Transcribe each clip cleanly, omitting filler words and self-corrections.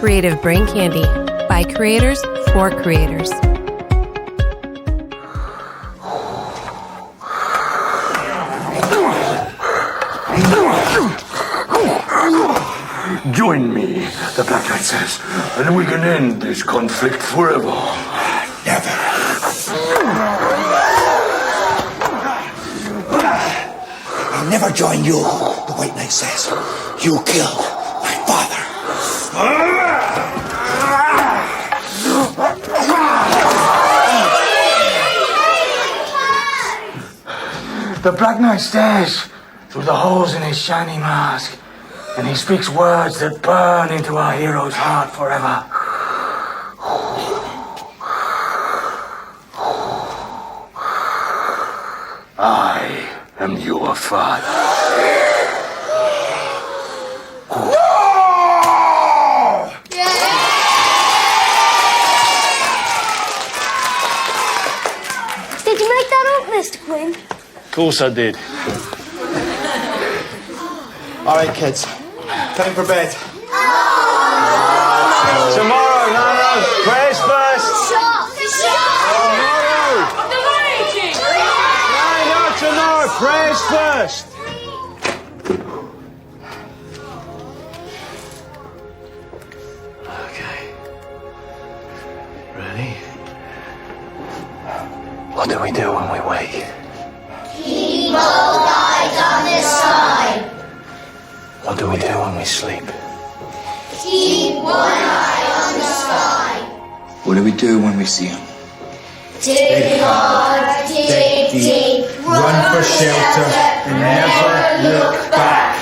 Creative Brain Candy by creators for creators. Join me, the Black Knight says, and we can end this conflict forever. Never. I'll never join you, the White Knight says. You killed my father. The Black Knight stares through the holes in his shiny mask, and he speaks words that burn into our hero's heart forever. I am your father. Did you make that up, Mr. Quinn? Of course I did. All right, kids. Time for bed. Tomorrow, no. Prayers first. Tomorrow. Prayers first. Okay. Ready? What do we do when we wake? Keep both eyes on the sky. What do we do when we sleep? Keep one eye on the sky. What do we do when we see him? Dig hard, dig deep. Run for shelter and never look back.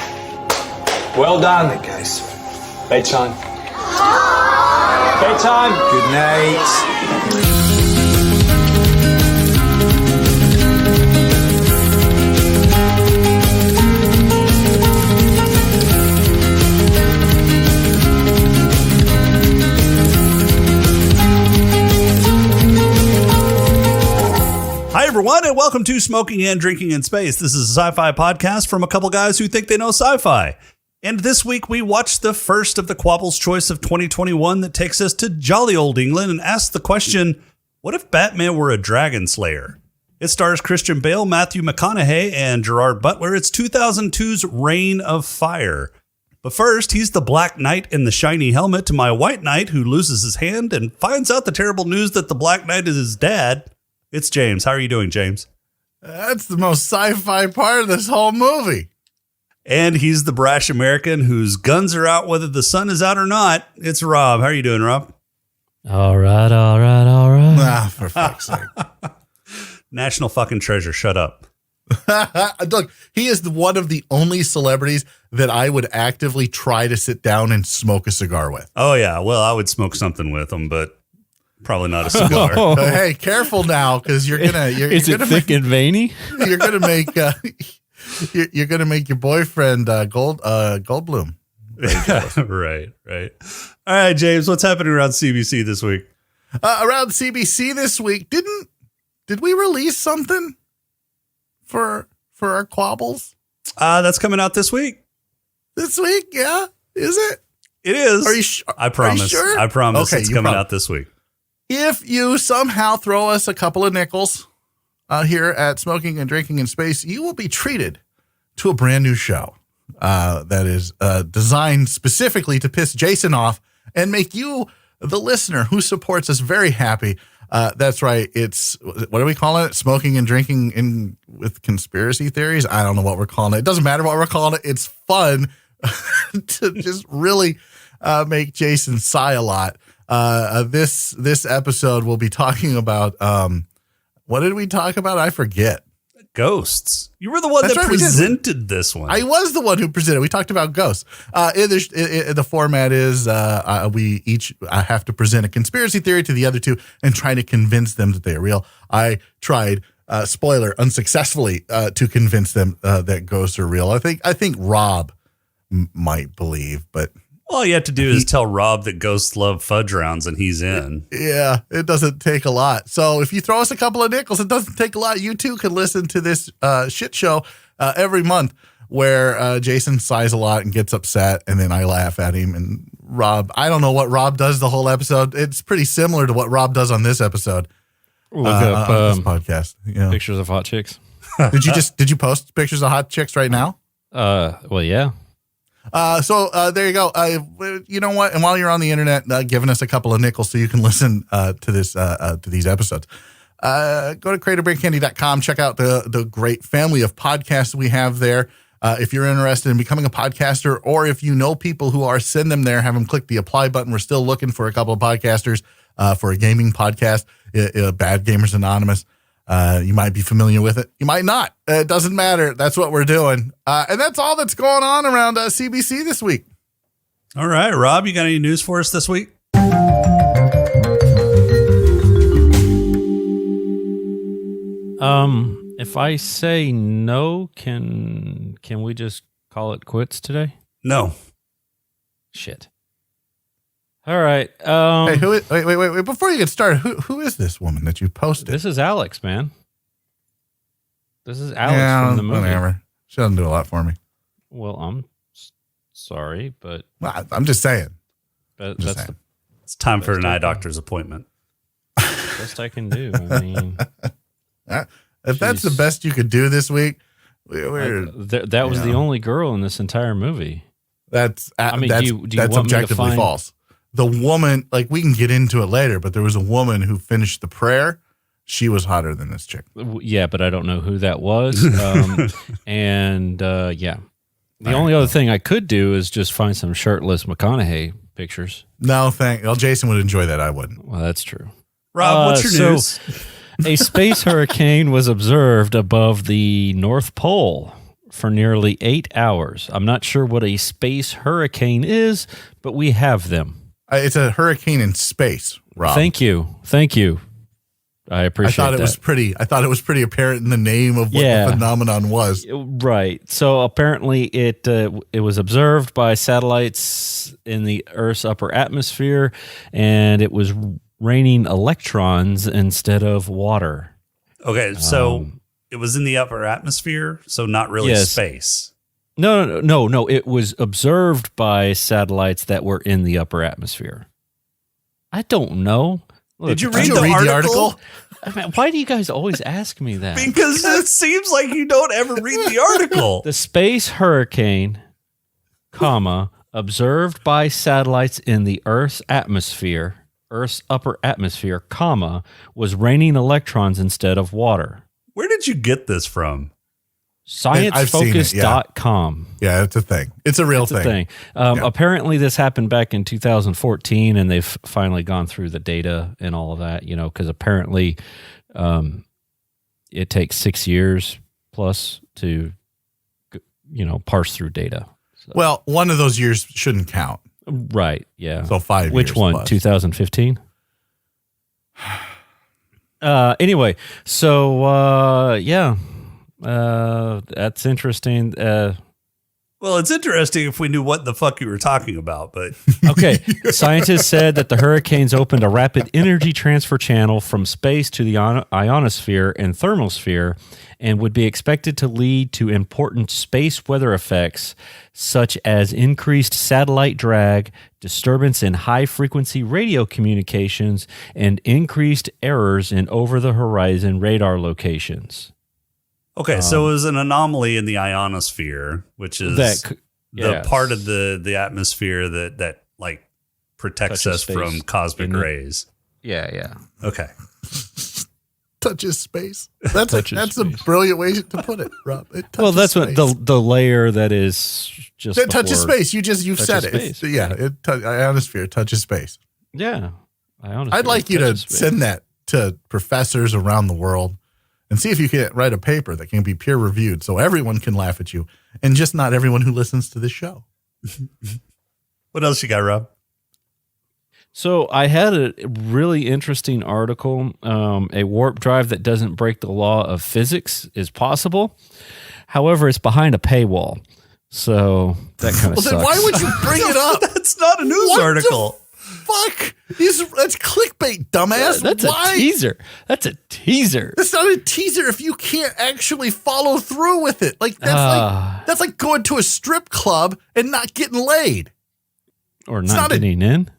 Well done. Guys. Bedtime. Bedtime. Good night. Hi, everyone, and welcome to Smoking and Drinking in Space. This is a sci-fi podcast from a couple guys who think they know sci-fi. And this week, we watched the first of the Quabble's Choice of 2021 that takes us to jolly old England and asks the question, what if Batman were a dragon slayer? It stars Christian Bale, Matthew McConaughey, and Gerard Butler. It's 2002's Reign of Fire. But first, he's the Black Knight in the shiny helmet to my White Knight who loses his hand and finds out the terrible news that the Black Knight is his dad. It's James. How are you doing, James? That's the most sci-fi part of this whole movie. And he's the brash American whose guns are out whether the sun is out or not. It's Rob. How are you doing, Rob? All right. Ah, for fuck's sake. National fucking treasure. Shut up. Look, he is one of the only celebrities that I would actively try to sit down and smoke a cigar with. Oh, yeah. Well, I would smoke something with him, but probably not a cigar. But hey, careful now, because you're gonna. Is it thick and veiny? You're gonna make. You're gonna make your boyfriend Goldblum. Right. All right, James. What's happening around CBC this week? Around CBC this week, did we release something for our Quabbles That's coming out this week. this week? Yeah, is it? It is. Are you sure? I promise. Are you sure? I promise Okay, it's you coming promise. out this week. If you somehow throw us a couple of nickels here at Smoking and Drinking in Space, you will be treated to a brand new show that is designed specifically to piss Jason off and make you, the listener who supports us, very happy. That's right. It's, what are we calling it? Smoking and Drinking with Conspiracy Theories? I don't know what we're calling it. It doesn't matter what we're calling it. It's fun to just really make Jason sigh a lot. This episode we'll be talking about what did we talk about? I forget. Ghosts. You were the one That's that right, we did. presented this one. I was the one who presented. We talked about ghosts. The format is we each have to present a conspiracy theory to the other two and try to convince them that they are real. I tried, spoiler, unsuccessfully to convince them that ghosts are real. I think Rob might believe, but all you have to do is tell Rob that ghosts love fudge rounds and he's in. yeah, it doesn't take a lot. So if you throw us a couple of nickels, it doesn't take a lot. You too can listen to this shit show every month where Jason sighs a lot and gets upset, and then I laugh at him and Rob. I don't know what Rob does the whole episode. It's pretty similar to what Rob does on this episode. Look up on this podcast. Yeah. pictures of hot chicks. Did you post pictures of hot chicks right now? Well, yeah. So there you go. You know what? And while you're on the internet, giving us a couple of nickels so you can listen to these episodes, go to creatorbraincandy.com. Check out the great family of podcasts we have there. If you're interested in becoming a podcaster, or if you know people who are, send them there. Have them click the apply button. We're still looking for a couple of podcasters for a gaming podcast, Bad Gamers Anonymous. You might be familiar with it. You might not. It doesn't matter. That's what we're doing. And that's all that's going on around CBC this week. All right, Rob, you got any news for us this week? If I say no, can we just call it quits today? No. Shit. All right. Hey, wait! Before you get started, who is this woman that you posted? This is Alex, man. This is Alex from the movie. Whatever. She doesn't do a lot for me. Well, I'm sorry, but I'm just saying. It's time for an eye doctor's appointment. Best I can do. I mean, if that's the best you could do this week, that was the only girl in this entire movie. That's do you that's want me to objectively find- false. The woman, like, we can get into it later, but there was a woman who finished the prayer. She was hotter than this chick. Yeah, but I don't know who that was. Yeah. The only other thing I could do is just find some shirtless McConaughey pictures. No, well, Jason would enjoy that. I wouldn't. Well, that's true. Rob, what's your news? A space hurricane was observed above the North Pole for nearly 8 hours. I'm not sure what a space hurricane is, but we have them. It's a hurricane in space, Rob. Thank you. I appreciate that. I thought it was pretty apparent in the name of what the phenomenon was. Right. So apparently it was observed by satellites in the Earth's upper atmosphere, and it was raining electrons instead of water. Okay, so it was in the upper atmosphere, so not really space. No. It was observed by satellites that were in the upper atmosphere. I don't know. Look, Did you read the article? I mean, why do you guys always ask me that? Because it seems like you don't ever read the article. The space hurricane, observed by satellites in the Earth's upper atmosphere, was raining electrons instead of water. Where did you get this from? Sciencefocus.com. Yeah, it's a thing. It's a real thing. Apparently this happened back in 2014, and they've finally gone through the data and all of that, because apparently it takes 6 years plus to, parse through data. So. Well, one of those years shouldn't count. Right, yeah. So 5 years. Which one? Plus. 2015? Anyway, so, that's interesting. Well, it's interesting if we knew what the fuck you were talking about, but okay. Scientists said that the hurricanes opened a rapid energy transfer channel from space to the ionosphere and thermosphere, and would be expected to lead to important space weather effects such as increased satellite drag, disturbance in high-frequency radio communications, and increased errors in over-the-horizon radar locations. okay, so it was an anomaly in the ionosphere, which is the part of the atmosphere that like protects us from cosmic rays. Yeah. Okay. Touches space. That's a brilliant way to put it, Rob. That's space. What the layer that is just that touches space. You've said it. Ionosphere touches space. Yeah, ionosphere. I'd like you to send that to professors around the world and see if you can write a paper that can be peer reviewed, so everyone can laugh at you, and just not everyone who listens to this show. What else you got, Rob? So I had a really interesting article. A warp drive that doesn't break the law of physics is possible. However, it's behind a paywall. So that kind of sucks. Then why would you bring it up? That's not a news article. Fuck. That's clickbait, dumbass. That's why? A teaser. That's a teaser. That's not a teaser if you can't actually follow through with it. Like that's like going to a strip club and not getting laid. Or not getting in?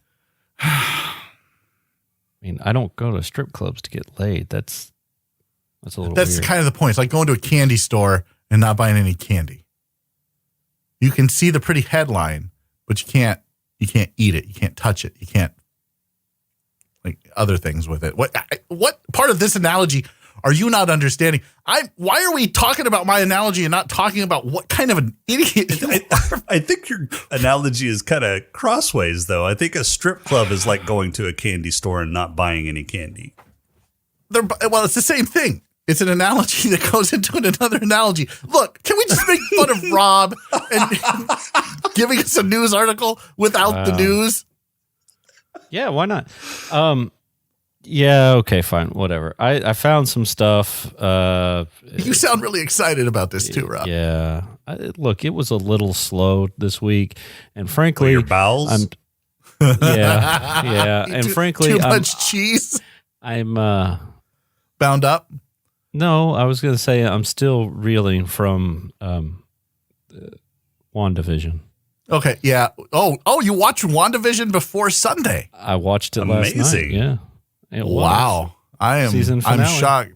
I mean, I don't go to strip clubs to get laid. That's a little That's weird. kind of the point. It's like going to a candy store and not buying any candy. You can see the pretty headline, but you can't eat it. You can't touch it. You can't like other things with it. What part of this analogy are you not understanding? Why are we talking about my analogy and not talking about what kind of an idiot you are? I think your analogy is kind of crossways, though. I think a strip club is like going to a candy store and not buying any candy. Well, it's the same thing. It's an analogy that goes into another analogy. Look, can we just make fun of Rob and giving us a news article without the news? Yeah, why not? Yeah, okay, fine, whatever. I found some stuff. You sound really excited about this too, Rob. Yeah. Look, it was a little slow this week, and frankly, your bowels. Yeah. And frankly, too much cheese. I'm bound up. No, I was going to say I'm still reeling from WandaVision. Okay, yeah. Oh, you watched WandaVision before Sunday. I watched it last night. Yeah. Wow. I'm shocked.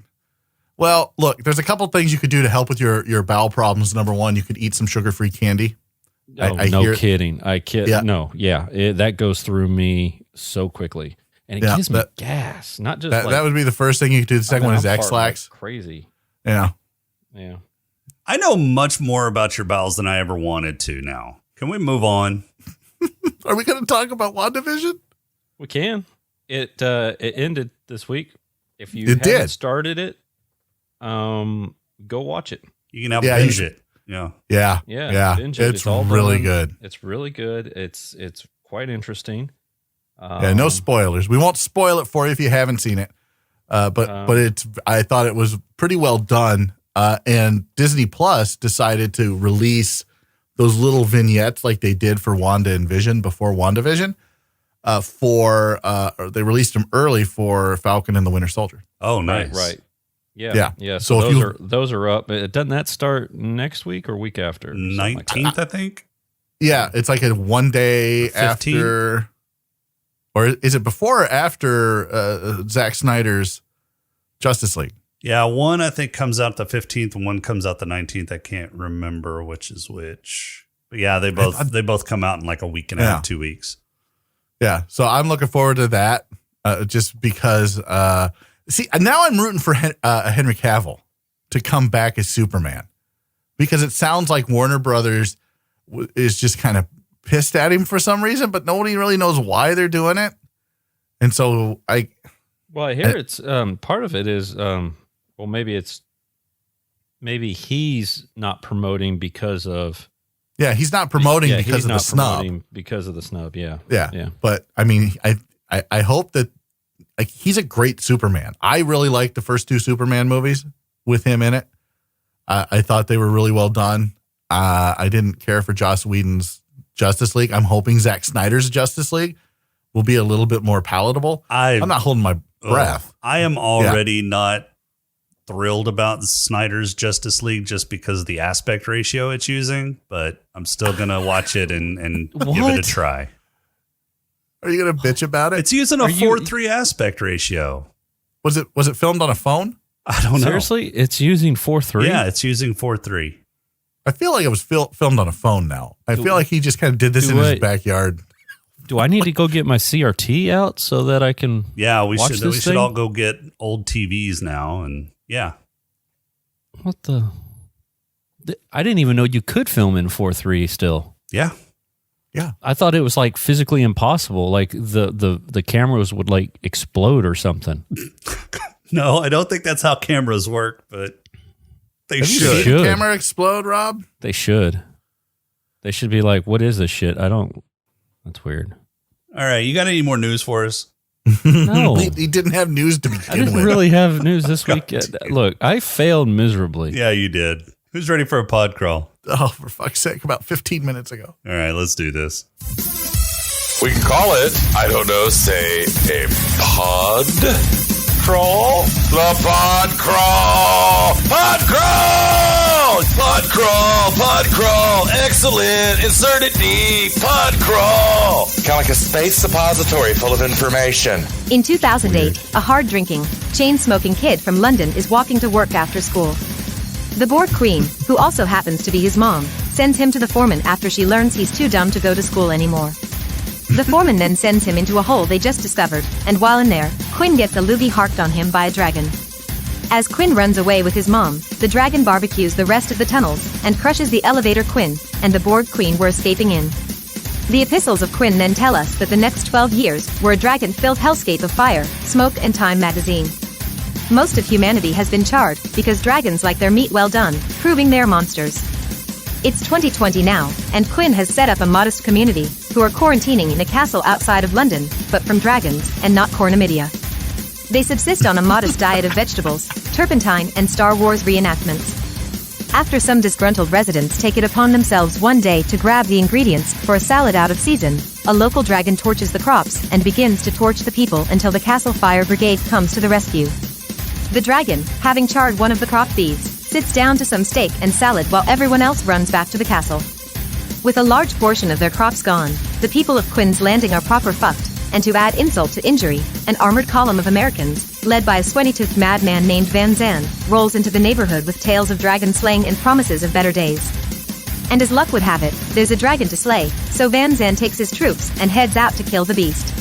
Well, look, there's a couple things you could do to help with your bowel problems. Number one, you could eat some sugar-free candy. No kidding. I kid. Yeah. No, yeah. That goes through me so quickly. And it gives me gas. Not just that would be the first thing you could do. The second one is X-Lax. Crazy. Yeah. Yeah. I know much more about your bowels than I ever wanted to now. Can we move on? Are we going to talk about WandaVision? We can. It ended this week. If you haven't started it, go watch it. You can binge it. Yeah. Binge it. It's all really good. It's really good. It's quite interesting. No spoilers. We won't spoil it for you if you haven't seen it. But I thought it was pretty well done. And Disney Plus decided to release those little vignettes like they did for Wanda and Vision before WandaVision. They released them early for Falcon and the Winter Soldier. Oh, nice. Right. Yeah. So those are up. Doesn't that start next week or week after? 19th, I think. Yeah, it's like a one day after. Or is it before or after Zack Snyder's Justice League? Yeah, one I think comes out the 15th and one comes out the 19th. I can't remember which is which. But yeah, they both come out in like a week and a half, 2 weeks. Yeah, so I'm looking forward to that just because, now I'm rooting for Henry Cavill to come back as Superman because it sounds like Warner Brothers is just kind of pissed at him for some reason, but nobody really knows why they're doing it. And so I hear it's part of it is, maybe he's not promoting because of. Yeah, he's not promoting because of the snub. Because of the snub, yeah. But I mean, I hope that he's a great Superman. I really like the first two Superman movies with him in it. I thought they were really well done. I didn't care for Joss Whedon's Justice League. I'm hoping Zack Snyder's Justice League will be a little bit more palatable. I'm not holding my breath. I am already not thrilled about Snyder's Justice League just because of the aspect ratio it's using, but I'm still going to watch it and give it a try. Are you going to bitch about it? It's using a 4:3 aspect ratio. Was it filmed on a phone? I don't know. Seriously? It's using 4:3? Yeah, it's using 4:3. I feel like it was filmed on a phone now. I feel like he just kind of did this in his backyard. Do I need to go get my CRT out so that I can we should all go get old TVs now and yeah. What the? I didn't even know you could film in 4:3 still. Yeah. Yeah. I thought it was like physically impossible. Like the cameras would like explode or something. No, I don't think that's how cameras work, but they should. You seen a camera explode, Rob? They should. They should be like, what is this shit? That's weird. All right. You got any more news for us? No. He didn't have news to begin with. I didn't really have news this week. Look, I failed miserably. Yeah, you did. Who's ready for a pod crawl? Oh, for fuck's sake, about 15 minutes ago. All right, let's do this. We can call it, I don't know, say a pod crawl? The pod crawl! Pod crawl! Pod crawl, excellent, insert it deep, pod crawl. Kind of like a space suppository full of information. In 2008, a hard-drinking, chain-smoking kid from London is walking to work after school. The bored queen, who also happens to be his mom, sends him to the foreman after she learns he's too dumb to go to school anymore. The foreman then sends him into a hole they just discovered, and while in there, Quinn gets a loogie harked on him by a dragon. As Quinn runs away with his mom, the dragon barbecues the rest of the tunnels and crushes the elevator Quinn and the bored queen were escaping in. The epistles of Quinn then tell us that the next 12 years were a dragon-filled hellscape of fire, smoke, and Time magazine. Most of humanity has been charred because dragons like their meat well done, proving they're monsters. It's 2020 now, and Quinn has set up a modest community who are quarantining in a castle outside of London, but from dragons and not cornumidia. They subsist on a modest diet of vegetables, turpentine, and Star Wars reenactments. After some disgruntled residents take it upon themselves one day to grab the ingredients for a salad out of season, a local dragon torches the crops and begins to torch the people until the castle fire brigade comes to the rescue. The dragon, having charred one of the crop thieves, sits down to some steak and salad while everyone else runs back to the castle. With a large portion of their crops gone, the people of Quinn's Landing are proper fucked, and to add insult to injury, an armored column of Americans, led by a sweaty-toothed madman named Van Zandt, rolls into the neighborhood with tales of dragon slaying and promises of better days. And as luck would have it, there's a dragon to slay, so Van Zandt takes his troops and heads out to kill the beast.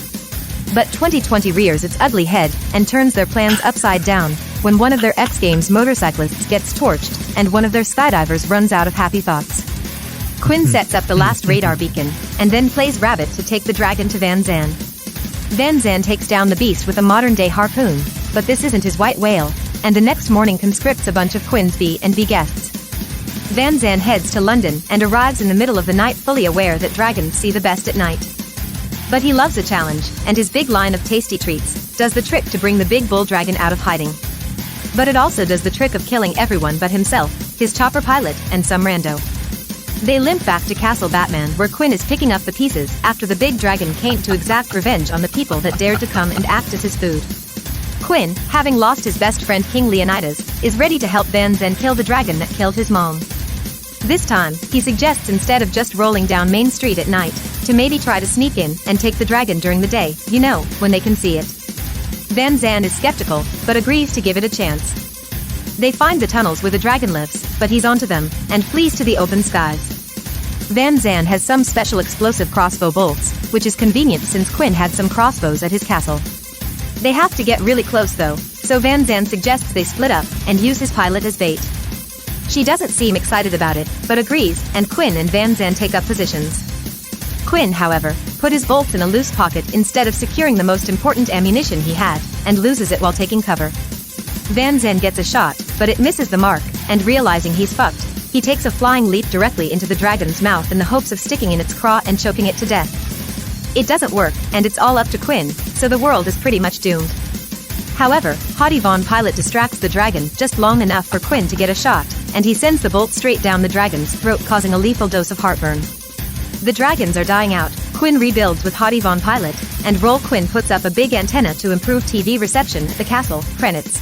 But 2020 rears its ugly head and turns their plans upside down when one of their X Games motorcyclists gets torched and one of their skydivers runs out of happy thoughts. Quinn sets up the last radar beacon and then plays rabbit to take the dragon to Van Zandt. Van Zandt takes down the beast with a modern-day harpoon, but this isn't his white whale, and the next morning conscripts a bunch of Quinn's B&B guests. Van Zandt heads to London and arrives in the middle of the night fully aware that dragons see the best at night. But he loves a challenge, and his big line of tasty treats does the trick to bring the big bull dragon out of hiding. But it also does the trick of killing everyone but himself, his chopper pilot, and some rando. They limp back to Castle Batman where Quinn is picking up the pieces after the big dragon came to exact revenge on the people that dared to come and act as his food. Quinn, having lost his best friend King Leonidas, is ready to help Van Zandt kill the dragon that killed his mom. This time, he suggests instead of just rolling down Main Street at night, to maybe try to sneak in and take the dragon during the day, you know, when they can see it. Van Zandt is skeptical, but agrees to give it a chance. They find the tunnels where the dragon lives, but he's onto them, and flees to the open skies. Van Zandt has some special explosive crossbow bolts, which is convenient since Quinn had some crossbows at his castle. They have to get really close though, so Van Zandt suggests they split up and use his pilot as bait. She doesn't seem excited about it, but agrees, and Quinn and Van Zandt take up positions. Quinn, however, put his bolts in a loose pocket instead of securing the most important ammunition he had, and loses it while taking cover. Van Zandt gets a shot, but it misses the mark, and realizing he's fucked, he takes a flying leap directly into the dragon's mouth in the hopes of sticking in its craw and choking it to death. It doesn't work, and it's all up to Quinn, so the world is pretty much doomed. However, Hottie Von Pilot distracts the dragon just long enough for Quinn to get a shot, and he sends the bolt straight down the dragon's throat, causing a lethal dose of heartburn. The dragons are dying out, Quinn rebuilds with Hottie Von Pilot, and Roll Quinn puts up a big antenna to improve TV reception at the castle. Credits.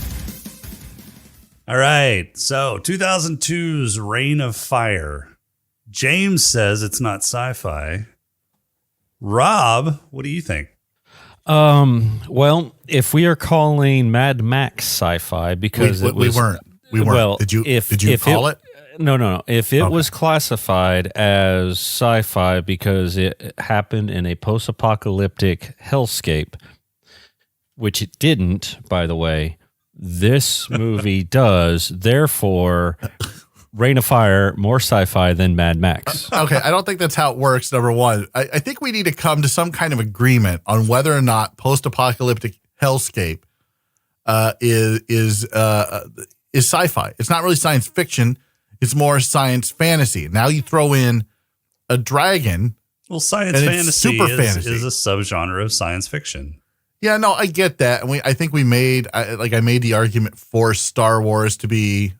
All right, so 2002's Reign of Fire. James says it's not sci-fi. Rob, what do you think? Well, if we are calling Mad Max sci-fi because we weren't. Well, did you call it? No. If it was classified as sci-fi because it happened in a post-apocalyptic hellscape, which it didn't, by the way, this movie does. Therefore, Reign of Fire, more sci-fi than Mad Max. Okay, I don't think that's how it works, number one. I think we need to come to some kind of agreement on whether or not post-apocalyptic hellscape is sci-fi. It's not really science fiction. It's more science fantasy. Now you throw in a dragon. Well, science fantasy is a subgenre of science fiction. Yeah, no, I get that. And I think I made the argument for Star Wars to be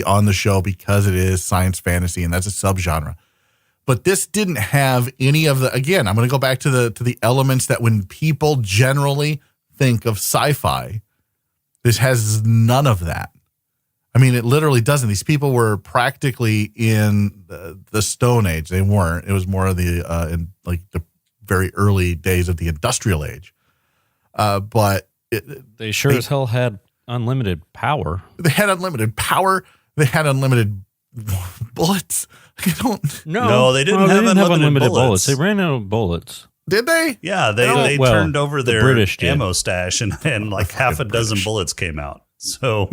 on the show because it is science fantasy and that's a subgenre. But this didn't have any of the, again, I'm going to go back to the elements that when people generally think of sci-fi, this has none of that. I mean, it literally doesn't. These people were practically in the Stone Age. They weren't. It was more of the in like the very early days of the Industrial Age. But they as hell had unlimited power. They had unlimited power. They had unlimited bullets. No, they didn't have unlimited bullets. They ran out of bullets. Did they? Yeah, they turned over their British ammo stash, and like half a dozen bullets came out. So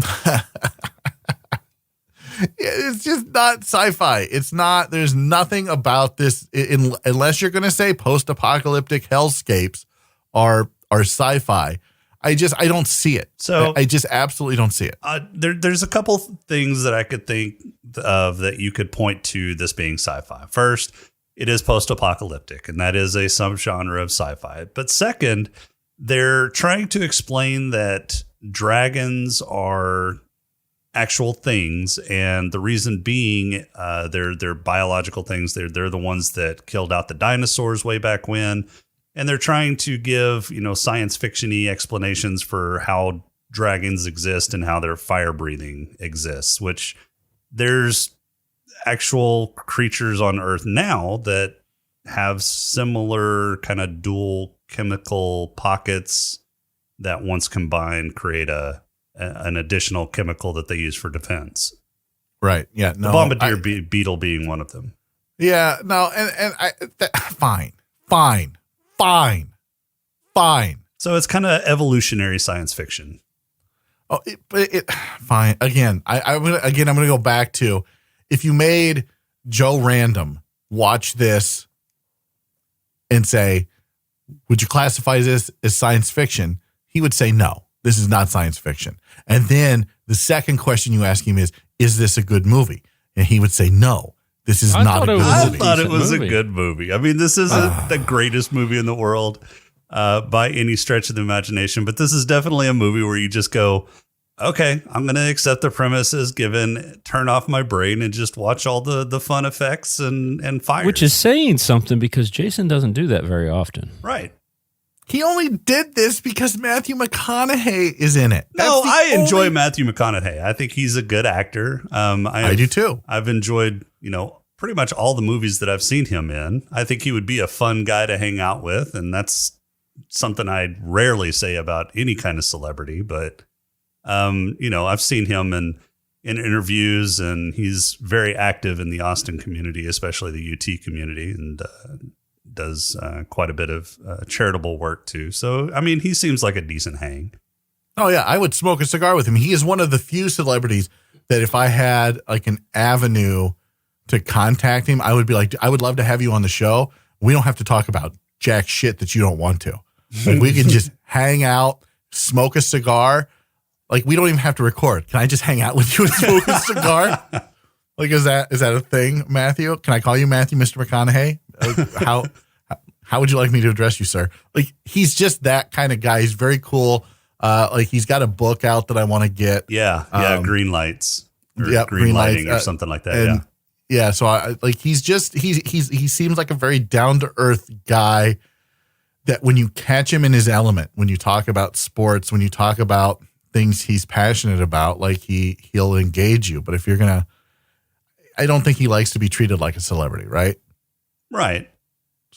it's just not sci-fi. It's not. There's nothing about this unless you're going to say post-apocalyptic hellscapes are sci-fi. I don't see it. So I just absolutely don't see it. There's a couple things that I could think of that you could point to this being sci-fi. First, it is post-apocalyptic, and that is a subgenre of sci-fi. But second, they're trying to explain that dragons are actual things, and the reason being they're biological things. They're the ones that killed out the dinosaurs way back when. And they're trying to give, science fiction-y explanations for how dragons exist and how their fire breathing exists, which there's actual creatures on Earth now that have similar kind of dual chemical pockets that once combined create an additional chemical that they use for defense. Right. Yeah. No, the bombardier beetle being one of them. Yeah. No. And fine. So it's kind of evolutionary science fiction. Oh, fine. Again, I'm gonna go back to if you made Joe Random watch this and say, would you classify this as science fiction? He would say, no, this is not science fiction. And then the second question you ask him is this a good movie? And he would say, no. This is not a good movie. I thought it was a good movie. I mean, this isn't the greatest movie in the world by any stretch of the imagination, but this is definitely a movie where you just go, okay, I'm going to accept the premise as given, turn off my brain, and just watch all the fun effects and fire. Which is saying something because Jason doesn't do that very often. Right. He only did this because Matthew McConaughey is in it. I enjoy Matthew McConaughey. I think he's a good actor. I do too. I've enjoyed, pretty much all the movies that I've seen him in. I think he would be a fun guy to hang out with. And that's something I rarely say about any kind of celebrity. But, I've seen him in interviews, and he's very active in the Austin community, especially the UT community, and does quite a bit of charitable work too. So, I mean, he seems like a decent hang. Oh yeah. I would smoke a cigar with him. He is one of the few celebrities that if I had like an avenue to contact him, I would be like, I would love to have you on the show. We don't have to talk about jack shit that you don't want to. Like, we can just hang out, smoke a cigar. Like, we don't even have to record. Can I just hang out with you and smoke a cigar? Like, is that a thing, Matthew? Can I call you Matthew, Mr. McConaughey? How would you like me to address you, sir? Like, he's just that kind of guy. He's very cool. Like, he's got a book out that I want to get. Yeah. Green Lights. Green Lighting or something like that. Yeah. So he seems like a very down to earth guy that when you catch him in his element, when you talk about sports, when you talk about things he's passionate about, like he'll engage you. But if you're I don't think he likes to be treated like a celebrity, right? Right.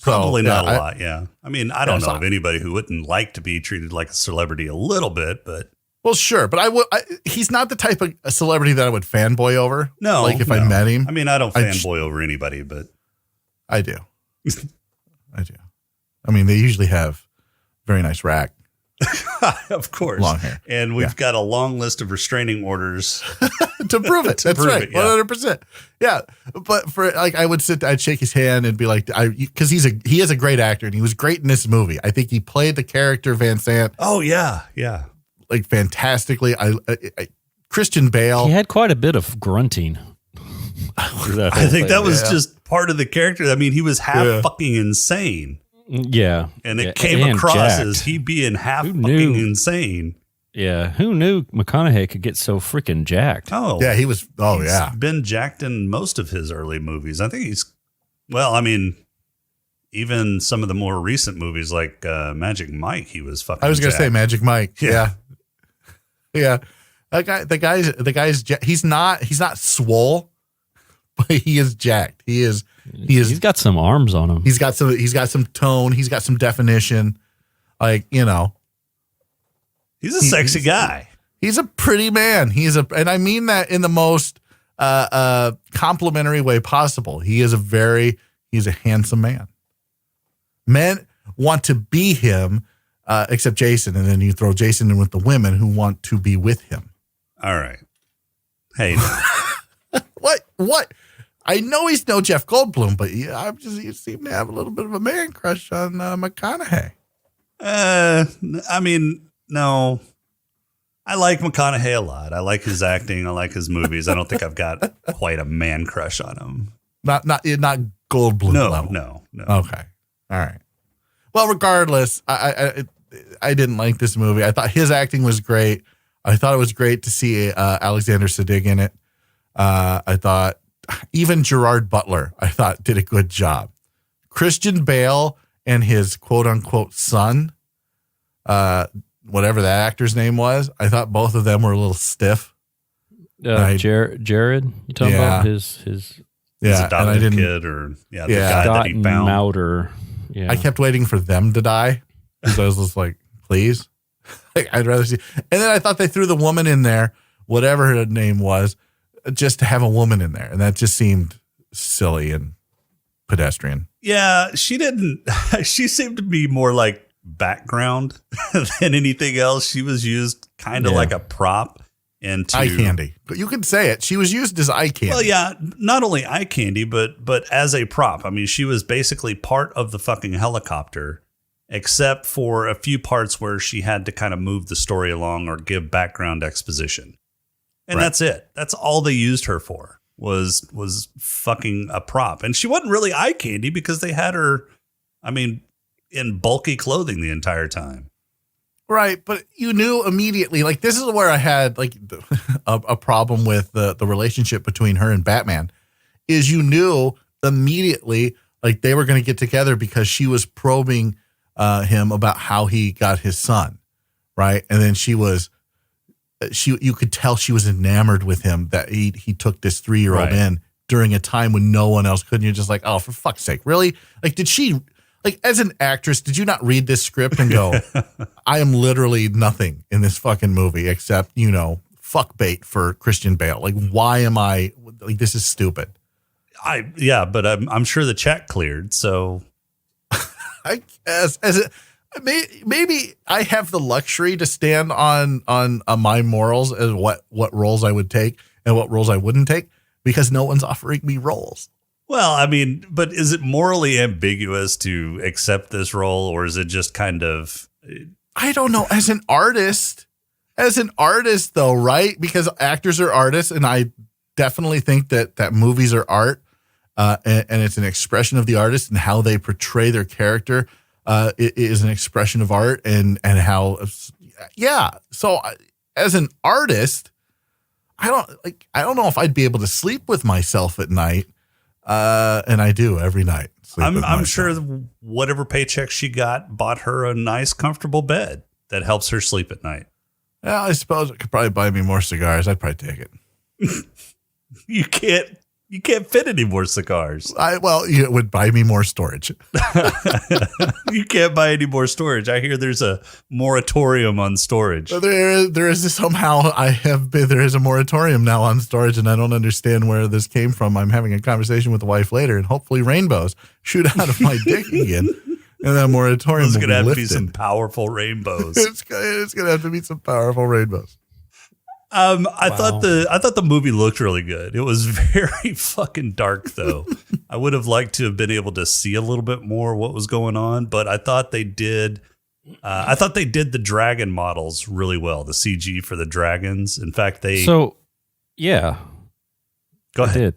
Probably not a lot. Yeah. I mean, I don't know of anybody who wouldn't like to be treated like a celebrity a little bit, but. Well, sure, but he's not the type of a celebrity that I would fanboy over. No, like if I met him. I mean, I don't fanboy over anybody, but I do. I mean, they usually have very nice rack. Of course. Long hair. And we've got a long list of restraining orders to prove it. That's right. 100%. Yeah. But I'd shake his hand and be like, because he is a great actor, and he was great in this movie. I think he played the character Van Sant. Oh yeah. Yeah. Like fantastically. Christian Bale. He had quite a bit of grunting. I think that was just part of the character. I mean, he was half fucking insane. Yeah. And it came across as he being half fucking insane. Yeah. Who knew McConaughey could get so freaking jacked? Oh. Yeah, he was. Oh, he's yeah. been jacked in most of his early movies. I think even some of the more recent movies like Magic Mike, he was fucking I was going to say Magic Mike. Yeah. Yeah. The guy's he's not swole, but he is jacked. He's got some arms on him. He's got some tone. He's got some definition. Like, you know, he's a sexy guy. He's a pretty man. And I mean that in the most complimentary way possible. He's a handsome man. Men want to be him, except Jason, and then you throw Jason in with the women who want to be with him. All right. Hey. What? I know he's no Jeff Goldblum, but you seem to have a little bit of a man crush on McConaughey. I mean, no. I like McConaughey a lot. I like his acting. I like his movies. I don't think I've got quite a man crush on him. Not Goldblum level. No. Okay. All right. Well, regardless, I didn't like this movie. I thought his acting was great. I thought it was great to see Alexander Siddig in it. I thought even Gerard Butler, I thought, did a good job. Christian Bale and his quote unquote son, whatever that actor's name was, I thought both of them were a little stiff. Jared, you talking about his adopted kid, or the guy that he found. Mauder. Yeah. I kept waiting for them to die because I was just like, please. I'd rather see. And then I thought they threw the woman in there, whatever her name was, just to have a woman in there. And that just seemed silly and pedestrian. Yeah, she didn't. She seemed to be more like background than anything else. She was used kind of like a prop into eye candy. But you could say it. She was used as eye candy. Well, yeah, not only eye candy, but as a prop. I mean, she was basically part of the fucking helicopter, except for a few parts where she had to kind of move the story along or give background exposition. And that's it. That's all they used her for was fucking a prop. And she wasn't really eye candy because they had her, I mean, in bulky clothing the entire time. Right. But you knew immediately, like, this is where I had like a problem with the relationship between her and Batman, is you knew immediately like they were going to get together because she was probing him about how he got his son. Right. And then you could tell she was enamored with him, that he took this 3-year-old in during a time when no one else could. And you're just like, oh, for fuck's sake. Really? Like, did she, like, as an actress, did you not read this script and go, I am literally nothing in this fucking movie except, you know, fuck bait for Christian Bale. Like, why am I, like, this is stupid. But I'm sure the check cleared. So I guess maybe I have the luxury to stand on my morals as what roles I would take and what roles I wouldn't take, because no one's offering me roles. Well, I mean, but is it morally ambiguous to accept this role, or is it just kind of? I don't know. As an artist though, right? Because actors are artists, and I definitely think that movies are art, and it's an expression of the artist, and how they portray their character it is an expression of art, and how, So as an artist, I don't know if I'd be able to sleep with myself at night. And I do every night. I'm sure whatever paycheck she got bought her a nice, comfortable bed that helps her sleep at night. Yeah, I suppose it could probably buy me more cigars. I'd probably take it. You can't fit any more cigars. It would buy me more storage. You can't buy any more storage. I hear there's a moratorium on storage. There is somehow there is a moratorium now on storage, and I don't understand where this came from. I'm having a conversation with the wife later, and hopefully rainbows shoot out of my dick again. And that moratorium is going to have to be some powerful rainbows. It's going to have to be some powerful rainbows. I thought the movie looked really good. It was very fucking dark, though. I would have liked to have been able to see a little bit more what was going on, but I thought they did. I thought they did the dragon models really well. The CG for the dragons. In fact, Go ahead.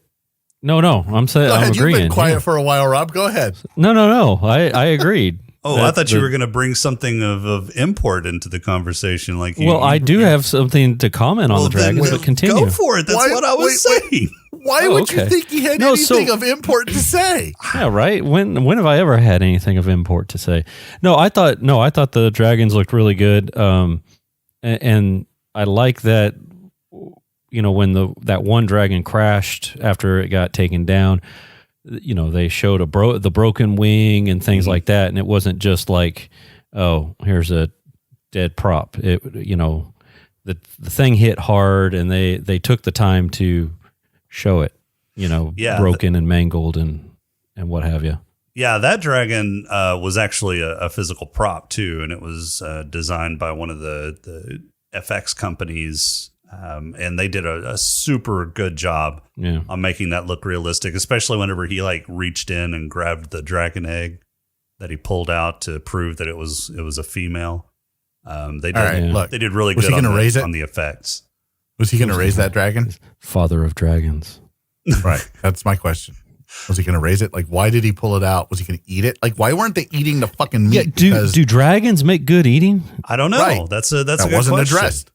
No, I'm saying I'm agreeing. You've been quiet for a while, Rob. Go ahead. No. I agreed. Oh, I thought you were going to bring something of import into the conversation. I do have something to comment on the dragons, but continue. Go for it. That's what I was saying. Why would you think he had anything of import to say? Yeah, right. When have I ever had anything of import to say? I thought the dragons looked really good. And I like that when that one dragon crashed after it got taken down, they showed the broken wing and things like that, and it wasn't just like, oh, here's a dead prop. It the thing hit hard, and they took the time to show it, broken and mangled and what have you. Yeah, that dragon was actually a physical prop too, and it was designed by one of the FX companies, and they did a super good job on making that look realistic, especially whenever he reached in and grabbed the dragon egg that he pulled out to prove that it was a female. They did really good on the effects. Was he going to raise that dragon? Father of dragons. Right. That's my question. Was he going to raise it? Why did he pull it out? Was he going to eat it? Why weren't they eating the fucking meat? Yeah, do dragons make good eating? I don't know. Right. That's a good wasn't question. Addressed.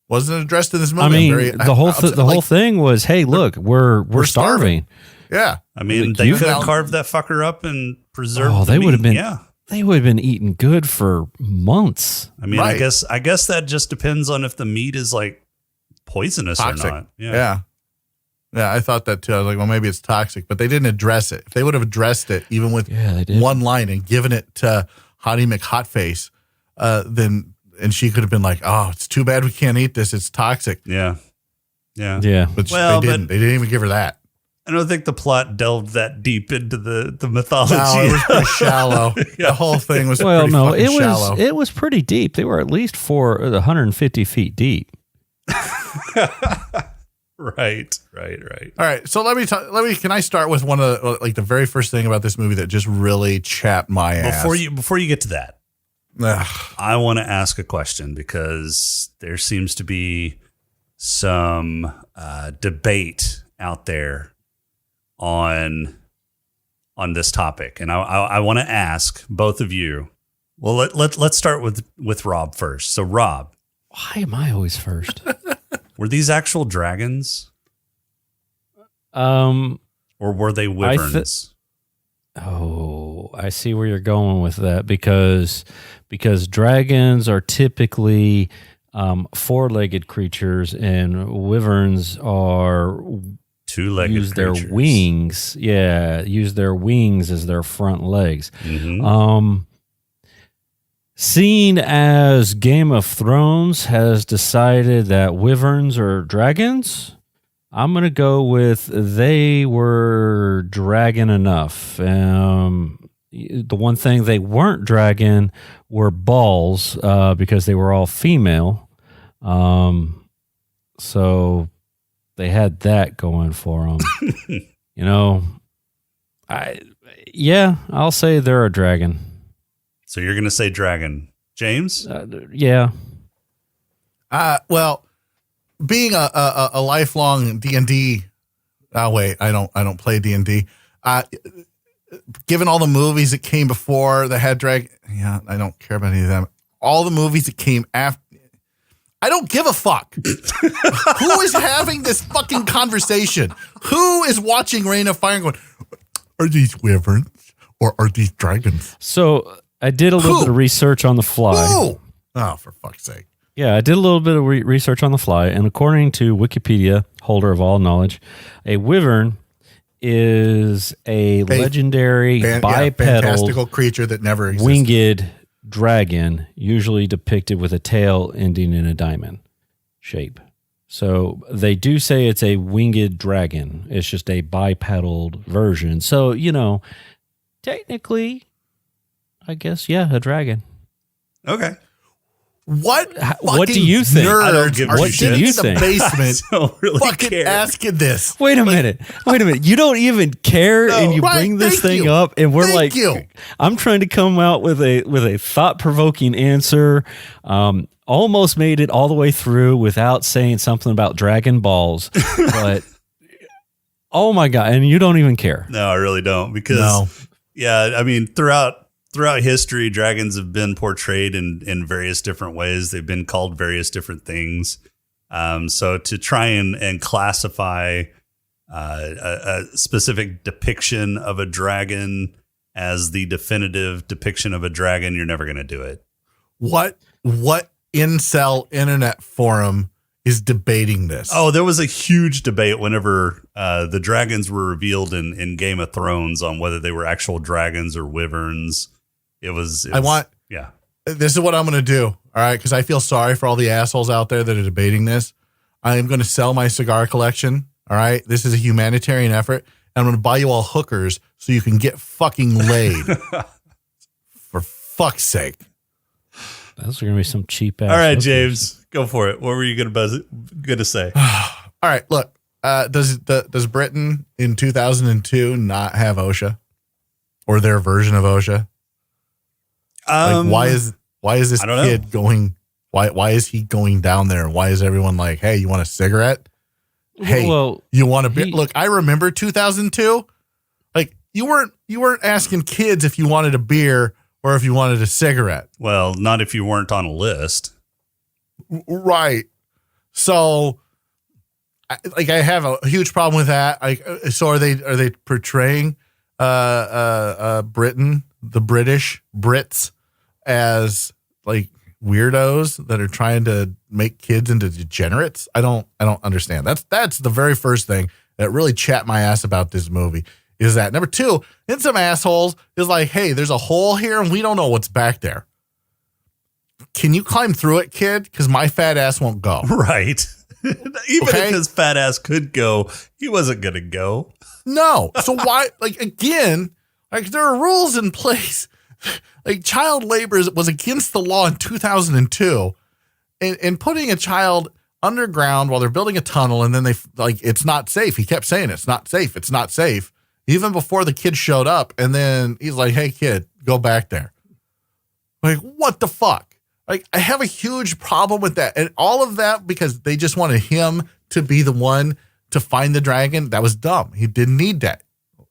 Wasn't addressed in this movie. I mean, the whole thing was, hey, look, we're starving. Yeah. I mean, they could have carved that fucker up and preserved. Oh, they would have been. Yeah. They would have been eating good for months. I mean, I guess that just depends on if the meat is poisonous toxic. or not. Yeah. Yeah, I thought that too. I was like, well, maybe it's toxic, but they didn't address it. If they would have addressed it, even with one line and given it to Hottie McHotface, and she could have been like, oh, it's too bad we can't eat this. It's toxic. Yeah. Yeah. But they didn't. They didn't even give her that. I don't think the plot delved that deep into the mythology. No, it was pretty shallow. The whole thing was pretty shallow. It was pretty deep. They were at least 150 feet deep. Right. All right. So can I start with one of the very first thing about this movie that just really chapped my ass? Before you get to that, I want to ask a question, because there seems to be some debate out there on this topic, and I want to ask both of you. Well, let's start with Rob first. So, Rob, why am I always first? Were these actual dragons? Or were they wyverns? I see where you're going with that, because dragons are typically four-legged creatures, and wyverns are two-legged use creatures. Their wings. Yeah, use their wings as their front legs. Mm-hmm. Seeing as Game of Thrones has decided that wyverns are dragons, I'm going to go with they were dragon enough. The one thing they weren't dragon were balls, because they were all female. So they had that going for them. I'll say they're a dragon. So you're going to say dragon. James? Yeah. Well, being a lifelong D&D, I don't play D&D. Given all the movies that came before that had dragon, I don't care about any of them. All the movies that came after, I don't give a fuck. Who is having this fucking conversation? Who is watching Reign of Fire and going, are these wyverns or are these dragons? So I did a little bit of research on the fly. Who? Oh, for fuck's sake. Yeah, I did a little bit of research on the fly, and according to Wikipedia, holder of all knowledge, a wyvern is a legendary bipedal fantastical creature that never existed. Winged dragon, usually depicted with a tail ending in a diamond shape. So they do say it's a winged dragon. It's just a bipedal version. So, technically, I guess, a dragon. Okay. What do you think? I don't give a are shit. sitting in the basement don't really fucking care. asking this? Wait a minute. You don't even care, and you bring this thing up, and we're I'm trying to come out with a thought-provoking answer. Almost made it all the way through without saying something about Dragon Balls, but oh my God, and you don't even care. No, I really don't, because I mean, throughout history, dragons have been portrayed in various different ways. They've been called various different things. So to try and classify a specific depiction of a dragon as the definitive depiction of a dragon, you're never going to do it. What incel internet forum is debating this. Oh, there was a huge debate whenever the dragons were revealed in Game of Thrones on whether they were actual dragons or wyverns. This is what I'm going to do. All right. Because I feel sorry for all the assholes out there that are debating this. I am going to sell my cigar collection. All right. This is a humanitarian effort. And I'm going to buy you all hookers so you can get fucking laid. For fuck's sake. Those are going to be some cheap ass. All right, hookers. James, go for it. What were you going to say? All right. Look, does Britain in 2002 not have OSHA or their version of OSHA? Why is this kid going? Why is he going down there? Why is everyone like, hey, you want a cigarette? Hey, you want a beer? Look, I remember 2002. Like you weren't asking kids if you wanted a beer or if you wanted a cigarette. Well, not if you weren't on a list. Right. So I have a huge problem with that. So are they portraying Britain, the Brits as like weirdos that are trying to make kids into degenerates? I don't understand. That's the very first thing that really chapped my ass about this movie. Is that number two? Then some assholes is like, hey, there's a hole here and we don't know what's back there. Can you climb through it, kid? Because my fat ass won't go. Right. Even if his fat ass could go, he wasn't going to go. No. So why, again, there are rules in place. Like child labor was against the law in 2002. And putting a child underground while they're building a tunnel and then it's not safe. He kept saying it's not safe. It's not safe. Even before the kid showed up. And then he's like, hey, kid, go back there. Like, what the fuck? Like, I have a huge problem with that. And all of that because they just wanted him to be the one to find the dragon. That was dumb. He didn't need that.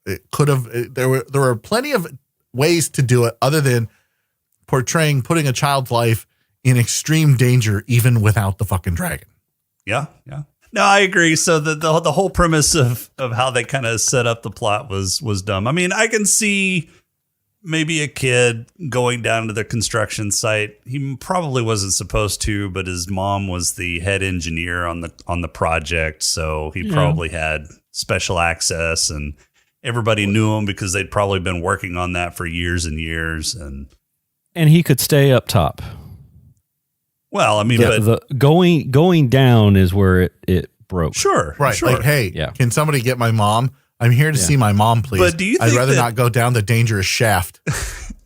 It could have, there were plenty of ways to do it other than putting a child's life in extreme danger, even without the fucking dragon. Yeah. Yeah. No, I agree. So the whole premise of how they kind of set up the plot was dumb. I mean, I can see maybe a kid going down to the construction site. He probably wasn't supposed to, but his mom was the head engineer on the project, so he probably had special access, and everybody knew him because they'd probably been working on that for years and years, and he could stay up top. Well, I mean, the going down is where it broke. Sure, right. Sure. Like, hey, can somebody get my mom? I'm here to see my mom, please. But do you think I'd rather not go down the dangerous shaft.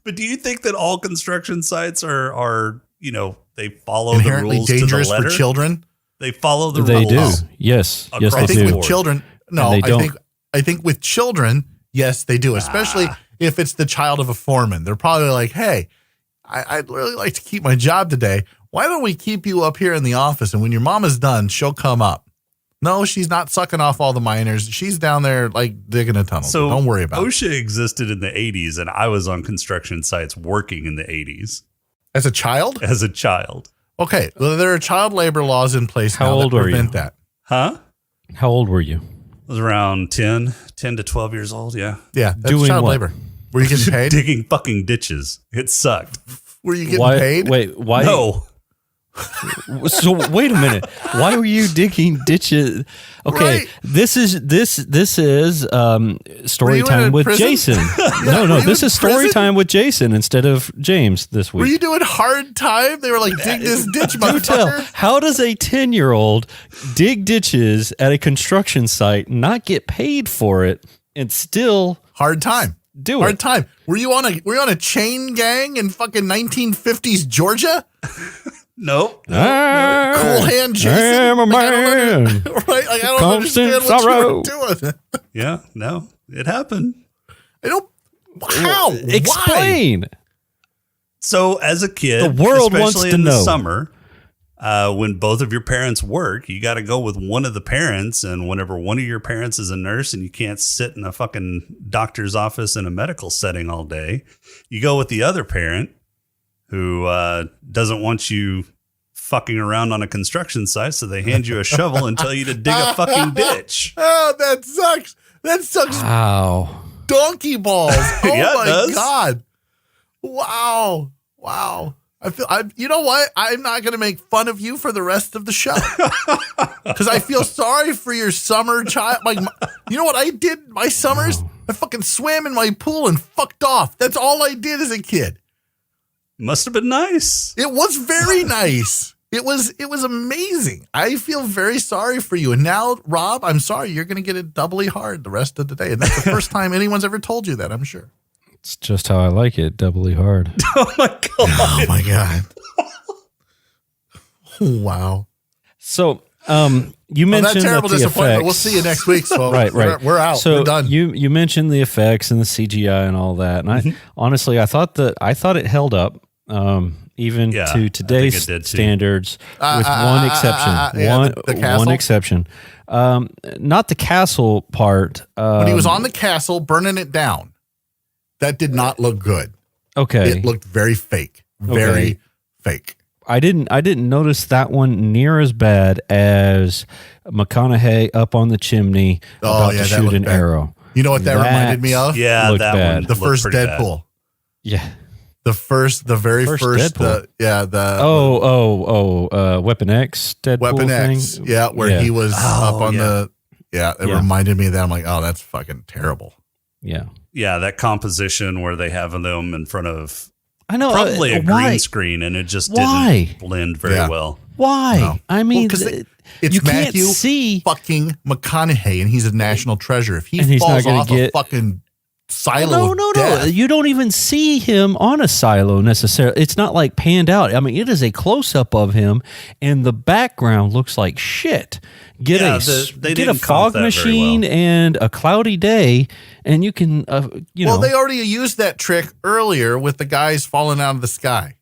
But do you think that all construction sites are they follow inherently the rules dangerous to the letter? For children? They follow the rules. They do. Yes. Yes, I they think do. with children, no, I think with children, yes, they do. Especially if it's the child of a foreman. They're probably like, hey, I'd really like to keep my job today. Why don't we keep you up here in the office? And when your mom is done, she'll come up. No, she's not sucking off all the miners. She's down there digging a tunnel. So don't worry about it. OSHA existed in the 80s, and I was on construction sites working in the 80s. As a child? As a child. Okay. Well, there are child labor laws in place How now old that were you? prevent that. Huh? How old were you? I was around 10 to 12 years old, yeah. Yeah, that's Doing child what? labor. Were you getting paid? Digging fucking ditches. It sucked. Were you getting paid? Wait, why? No. So wait a minute. Why were you digging ditches? Okay, Right. this is story Were you time in with prison? Jason. No, Were you this in is story prison? time with Jason instead of James this week. Were you doing hard time? They were like, dig this ditch, Do tell. motherfucker. How does a 10-year-old dig ditches at a construction site, not get paid for it, and still Hard time. do Hard it? time. Were you on a chain gang in fucking 1950s Georgia? Nope. Cool hand Jason. I am a man. Right? Like, I don't Constant understand what sorrow. you were doing. Yeah, no. It happened. I don't. How? Explain. So as a kid, The world especially wants to in the know. summer, when both of your parents work, you got to go with one of the parents. And whenever one of your parents is a nurse and you can't sit in a fucking doctor's office in a medical setting all day, you go with the other parent who doesn't want you fucking around on a construction site. So they hand you a shovel and tell you to dig a fucking ditch. Oh, that sucks. That sucks. Wow. Donkey balls. Oh Yeah, it my does. God. Wow. You know what? I'm not going to make fun of you for the rest of the show because I feel sorry for your summer child. Like, you know what I did? My summers, I fucking swam in my pool and fucked off. That's all I did as a kid. Must have been nice. It was very nice. It was amazing. I feel very sorry for you. And now, Rob, I'm sorry. You're going to get it doubly hard the rest of the day. And that's the first time anyone's ever told you that, I'm sure. It's just how I like it, doubly hard. Oh, my God. Oh, my God. Wow. So, you mentioned that terrible the disappointment. effects, We'll see you next week. So right. We're out. So we're done. You mentioned the effects and the CGI and all that, and I honestly I thought it held up, even to today's standards, with one exception. One exception. Not the castle part. When he was on the castle burning it down, that did not look good. Okay, it looked very fake. Very fake. I didn't notice that one near as bad as McConaughey up on the chimney about to shoot an arrow. You know what that reminded me of? Yeah, that bad. one. The first Deadpool. Bad. Yeah. The very first Deadpool. Weapon X Deadpool Weapon X. thing. Yeah, where he was up on the it reminded me of that. I'm like, oh, that's fucking terrible. Yeah. Yeah, that composition where they have them in front of probably a green screen, and it just didn't blend very well. Why? No. I mean, because it's you Matthew can't see fucking McConaughey, and he's a national treasure. If he and falls off a fucking silo, no, you don't even see him on a silo necessarily. It's not like panned out. I mean, it is a close up of him, and the background looks like shit. Get a fog machine and a cloudy day, and you can Well, they already used that trick earlier with the guys falling out of the sky,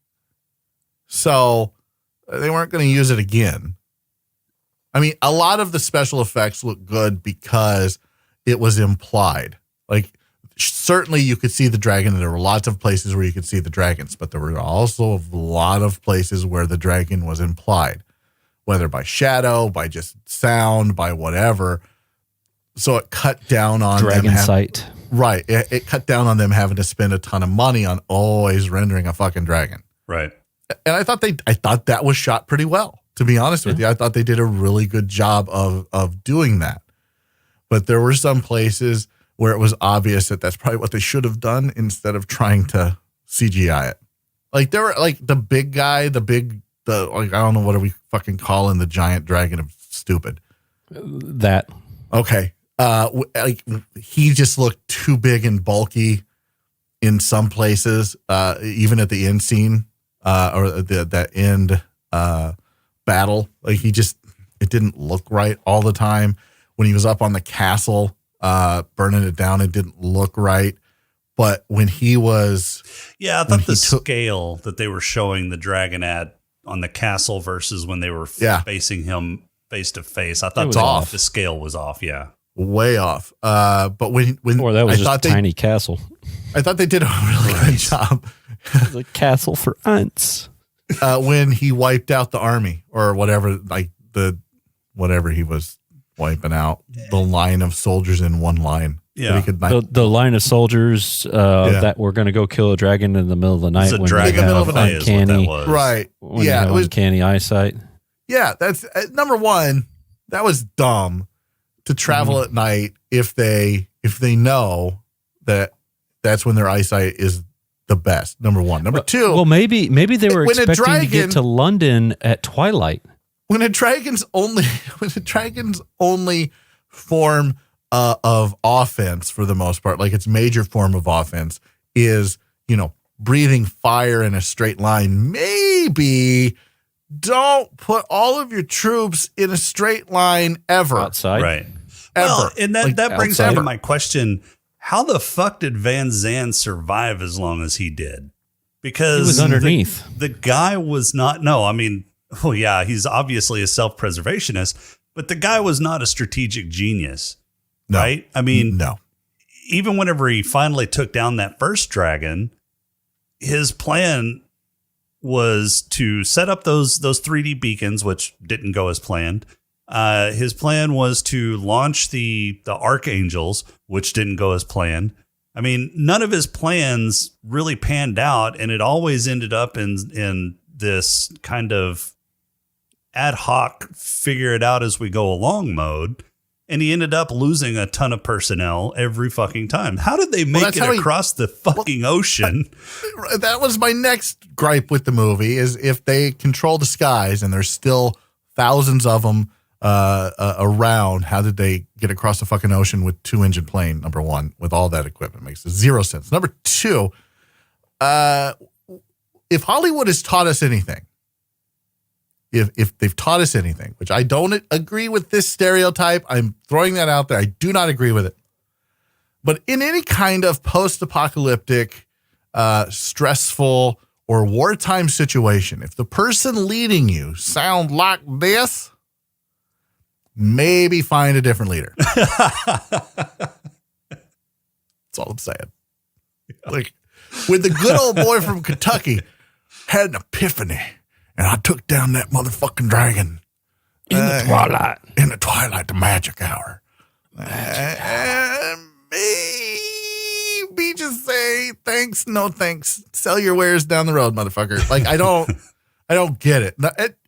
so they weren't going to use it again. I mean, a lot of the special effects look good because it was implied. Like, certainly you could see the dragon, and there were lots of places where you could see the dragons, but there were also a lot of places where the dragon was implied, whether by shadow, by just sound, by whatever. So it cut down on dragon sight. Right. It cut down on them having to spend a ton of money on always rendering a fucking dragon. Right. And I thought that was shot pretty well, to be honest with you. I thought they did a really good job of doing that. But there were some places where it was obvious that that's probably what they should have done instead of trying to CGI it. Like, there were like the big guy, I don't know, what are we fucking calling the giant dragon of stupid? That. Okay. Like, he just looked too big and bulky in some places, even at the end scene, or that end battle. Like, it didn't look right all the time. When he was up on the castle, burning it down, it didn't look right. But when he was... Yeah, I thought the scale that they were showing the dragon at on the castle versus when they were facing him face to face, I thought the scale was off, way off. But when that was just a tiny castle. I thought they did a really good job. It was a castle for ants. When he wiped out the army or whatever, like whatever he was wiping out, the line of soldiers in one line. Yeah, the line of soldiers that were going to go kill a dragon in the middle of the night. It's a dragon of uncanny, right? Yeah, it was uncanny eyesight. Yeah, that's number one. That was dumb to travel at night if they know that that's when their eyesight is the best. Number one. Number two. Well, maybe they were expecting to get to London at twilight. When a dragon's only form of offense, for the most part, like its major form of offense is, breathing fire in a straight line. Maybe don't put all of your troops in a straight line ever. Outside. Right. Ever. Well, and that brings me to my question. How the fuck did Van Zandt survive as long as he did? Because he was underneath. The guy was not, he's obviously a self-preservationist, but the guy was not a strategic genius, right? I mean, no. Even whenever he finally took down that first dragon, his plan was to set up those 3D beacons, which didn't go as planned. His plan was to launch the archangels, which didn't go as planned. I mean, none of his plans really panned out, and it always ended up in this kind of ad hoc, figure it out as we go along mode. And he ended up losing a ton of personnel every fucking time. How did they make it across the fucking ocean? That was my next gripe with the movie, is if they control the skies and there's still thousands of them around, how did they get across the fucking ocean with 2-engine plane, number one, with all that equipment? Makes zero sense. Number two, if Hollywood has taught us anything, if they've taught us anything, which I don't agree with this stereotype, I'm throwing that out there. I do not agree with it. But in any kind of post-apocalyptic, stressful, or wartime situation, if the person leading you sound like this, maybe find a different leader. That's all I'm saying. Like, when the good old boy from Kentucky had an epiphany, and I took down that motherfucking dragon. In the twilight. In the twilight, the magic hour. Maybe just say thanks, no thanks. Sell your wares down the road, motherfucker. Like, I don't get it.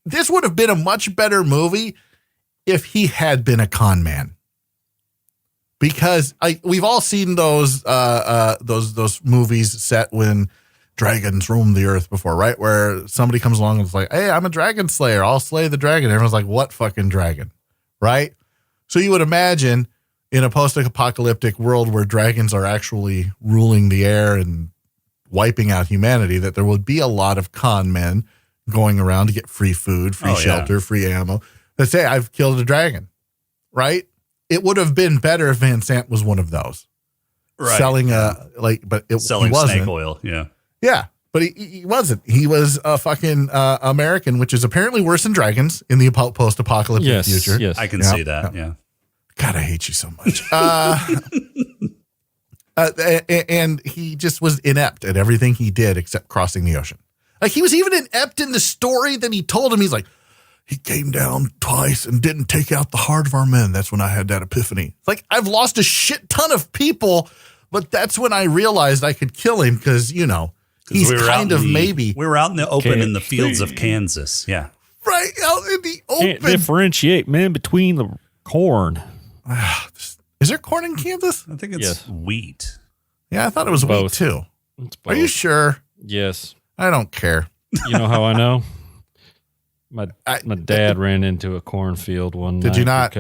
This would have been a much better movie if he had been a con man. Because we've all seen those movies set when dragons roam the earth before, right? Where somebody comes along and is like, hey, I'm a dragon slayer. I'll slay the dragon. Everyone's like, what fucking dragon? Right? So you would imagine in a post-apocalyptic world where dragons are actually ruling the air and wiping out humanity, that there would be a lot of con men going around to get free food, free shelter, free ammo. That say, I've killed a dragon. Right? It would have been better if Van Sant was one of those. Right. Selling he wasn't. Snake oil. Yeah. Yeah, but he wasn't. He was a fucking American, which is apparently worse than dragons in the post-apocalyptic future. Yes, I can see that. Yeah. God, I hate you so much. And he just was inept at everything he did except crossing the ocean. Like, he was even inept in the story that he told him. He's like, he came down twice and didn't take out the heart of our men. That's when I had that epiphany. It's like, I've lost a shit ton of people, but that's when I realized I could kill him because, you know, he's we were out in the open in the fields of Kansas. Yeah. Right. Out in the open. Can't differentiate, man, between the corn. Is there corn in Kansas? I think it's wheat. Yeah, I thought it was wheat too. Are you sure? Yes. I don't care. You know how I know? My dad ran into a cornfield one night. Did you not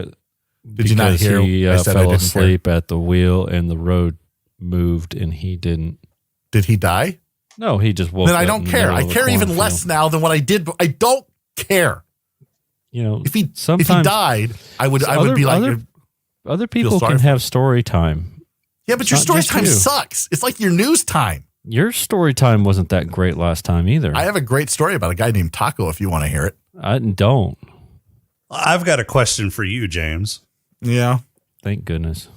hear? He fell asleep at the wheel and the road moved and he didn't. Did he die? No, he just woke up. Then I don't care. I care even less now than what I did, but I don't care. You know, if he died, I would be like, other people can have story time. Yeah, but your story time sucks. It's like your news time. Your story time wasn't that great last time either. I have a great story about a guy named Taco if you want to hear it. I don't. I've got a question for you, James. Yeah. Thank goodness.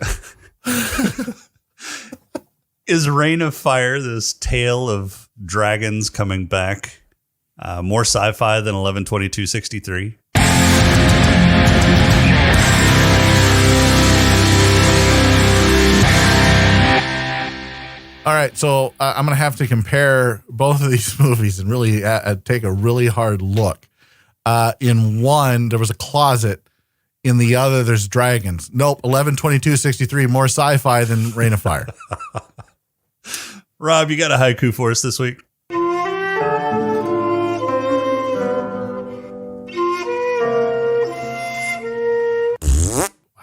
Is Reign of Fire, this tale of dragons coming back, more sci-fi than 11/22/63? All right, so I'm going to have to compare both of these movies and really take a really hard look. In one, there was a closet. In the other, there's dragons. Nope, 11/22/63, more sci-fi than Reign of Fire. Rob, you got a haiku for us this week?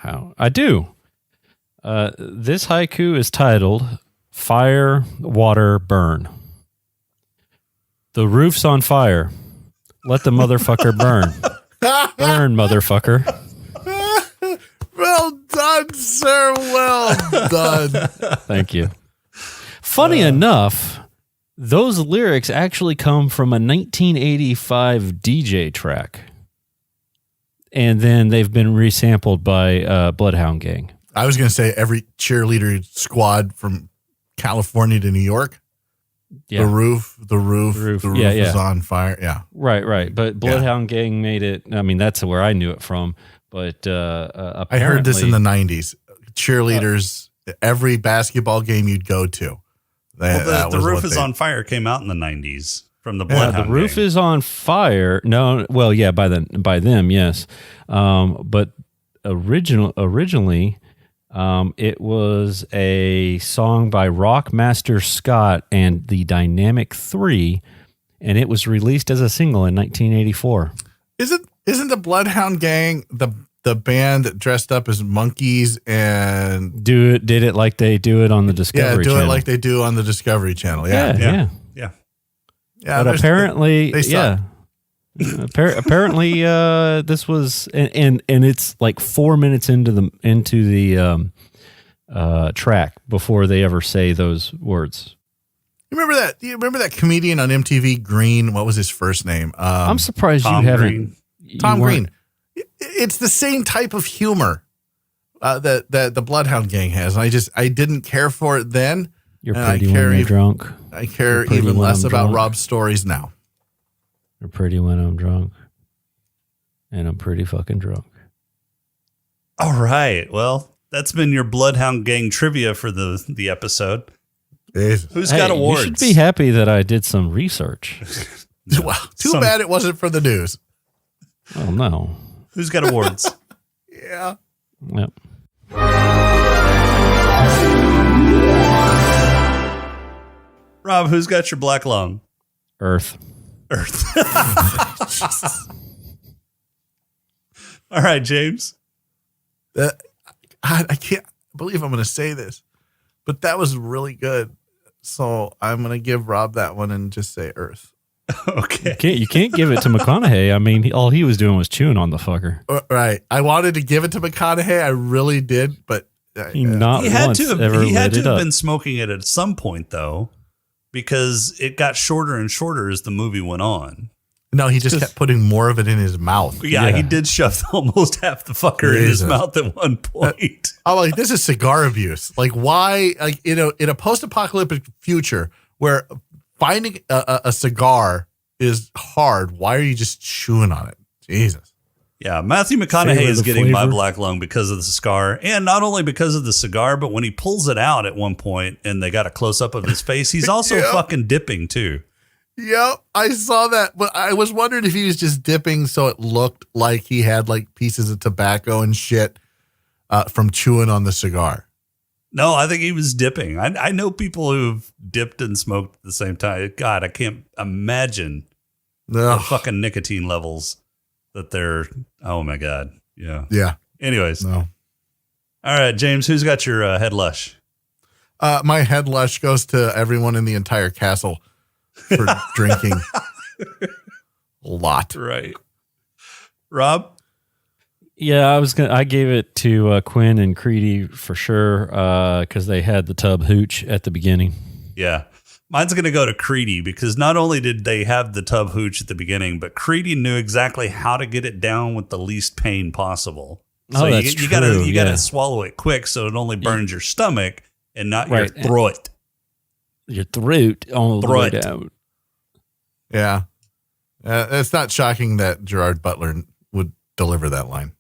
Wow, I do. This haiku is titled Fire, Water, Burn. The roof's on fire. Let the motherfucker burn. Burn, motherfucker. Well done, sir. Well done. Thank you. Funny enough, those lyrics actually come from a 1985 DJ track. And then they've been resampled by Bloodhound Gang. I was going to say every cheerleader squad from California to New York. Yeah. The roof is on fire. Yeah. Right. But Bloodhound Gang made it. I mean, that's where I knew it from. But apparently, I heard this in the 90s. Cheerleaders every basketball game you'd go to. The Roof is on Fire came out in the 90s from the Bloodhound The Roof gang. is on Fire. No, well, yeah, by them, yes. But originally, it was a song by Rockmaster Scott and the Dynamic 3, and it was released as a single in 1984. Isn't the Bloodhound Gang the band that dressed up as monkeys and did it like they do it on the Discovery Channel? Yeah, do it like they do on the Discovery Channel. Yeah. But apparently, apparently, this was and it's like 4 minutes into the track before they ever say those words. You remember that comedian on MTV, Green? What was his first name? I'm surprised you haven't. Tom Green. It's the same type of humor that the Bloodhound Gang has. I didn't care for it then. You're pretty when you're drunk. I care even less about Rob's stories now. You're pretty when I'm drunk. And I'm pretty fucking drunk. All right. Well, that's been your Bloodhound Gang trivia for the episode. Who's got awards? You should be happy that I did some research. Wow. Too bad it wasn't for the news. Oh, no. Who's got awards? Yeah. Yep. Rob, who's got your black lung? Earth. All right, James. I can't believe I'm going to say this, but that was really good. So I'm going to give Rob that one and just say Earth. Okay. You can't give it to McConaughey. I mean, all he was doing was chewing on the fucker. Right. I wanted to give it to McConaughey. I really did, but he had to have been smoking it at some point, though, because it got shorter and shorter as the movie went on. No, he just kept putting more of it in his mouth. Yeah, he did shove almost half the fucker in his mouth at one point. I'm like, this is cigar abuse. Like, why? Like, in a post-apocalyptic future where finding a cigar is hard, why are you just chewing on it? Jesus. Yeah, Matthew McConaughey is getting my black lung because of the cigar, and not only because of the cigar, but when he pulls it out at one point and they got a close up of his face, he's also fucking dipping too. Yep, I saw that, but I was wondering if he was just dipping so it looked like he had like pieces of tobacco and shit from chewing on the cigar. No, I think he was dipping. I know people who've dipped and smoked at the same time. God, I can't imagine the fucking nicotine levels that they're. Oh my God. Yeah. Yeah. Anyways. No. All right, James, who's got your head lush? My head lush goes to everyone in the entire castle for drinking a lot. Right. Rob? Yeah, I gave it to Quinn and Creedy for sure because they had the tub hooch at the beginning. Yeah. Mine's going to go to Creedy because not only did they have the tub hooch at the beginning, but Creedy knew exactly how to get it down with the least pain possible. So that's you true. You gotta swallow it quick so it only burns your stomach and not your throat. Your throat all the way down. Yeah. It's not shocking that Gerard Butler would deliver that line.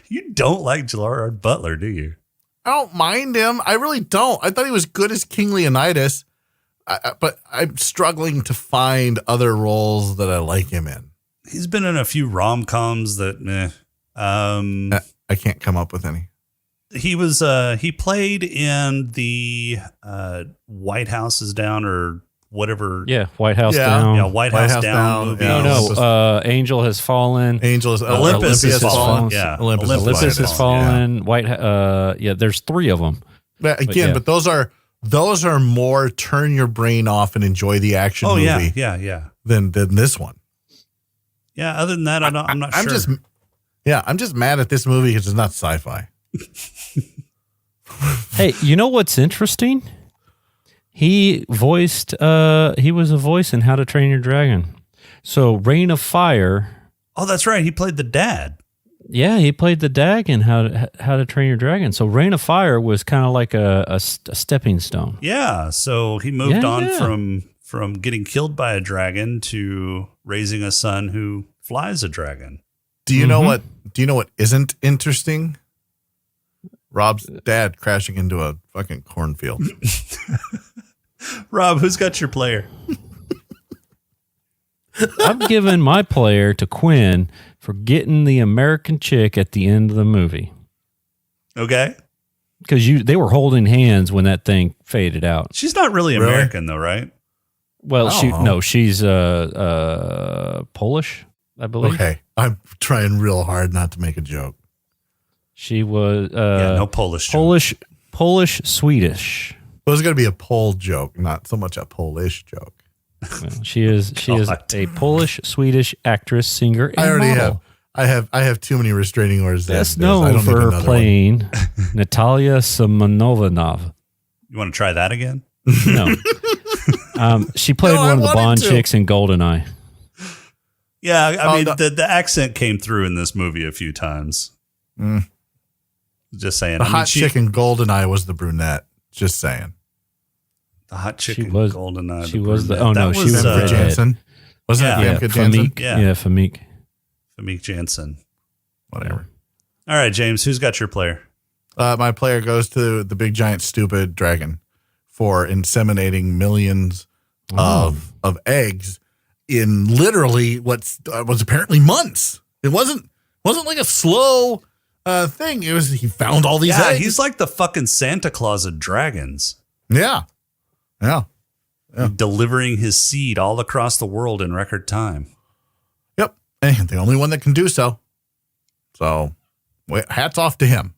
You don't like Gerard Butler, do you? I don't mind him. I really don't. I thought he was good as King Leonidas, but I'm struggling to find other roles that I like him in. He's been in a few rom-coms that, I can't come up with any. He was, he played in the White House is Down or whatever. Yeah, White House Down. Yeah, White House Down movie. Yeah, no, Angel Has Fallen. Olympus has fallen. Yeah, Olympus has fallen. Yeah. There's three of them. But those are more turn your brain off and enjoy the action movie. Yeah. Than this one. Yeah. Other than that, I'm not sure. I'm just mad at this movie because it's not sci-fi. Hey, you know what's interesting? He was a voice in How to Train Your Dragon. So Reign of Fire. Oh, that's right. He played the dad. Yeah, he played the dad in How to Train Your Dragon. So Reign of Fire was kind of like a stepping stone. Yeah. So he moved on from getting killed by a dragon to raising a son who flies a dragon. Do you know what isn't interesting? Rob's dad crashing into a fucking cornfield. Rob, who's got your player? I'm giving my player to Quinn for getting the American chick at the end of the movie. Okay. Because they were holding hands when that thing faded out. She's not really American, though, right? Well, she's Polish, I believe. Okay. I'm trying real hard not to make a joke. She was no Polish. Polish, Swedish. It was going to be a Pole joke, not so much a Polish joke. Well, she is a Polish, Swedish actress, singer, and I already model. have. I have too many restraining orders. Best known for her playing Natalia Simonovanov. You want to try that again? No. She played one of the Bond chicks in GoldenEye. Yeah, I mean, the accent came through in this movie a few times. Just saying. The hot chick in GoldenEye was the brunette. Just saying. The hot chick in GoldenEye. She was the. Oh no, she was Famke Janssen. Wasn't it Famke Janssen? Yeah, Famke. Famke Janssen. Whatever. All right, James, who's got your player? My player goes to the big giant stupid dragon for inseminating millions of eggs in literally what was apparently months. It wasn't like a slow thing. It was he found all these eggs. He's like the fucking Santa Claus of dragons. Yeah. Delivering his seed all across the world in record time. Yep. And the only one that can do so. So hats off to him.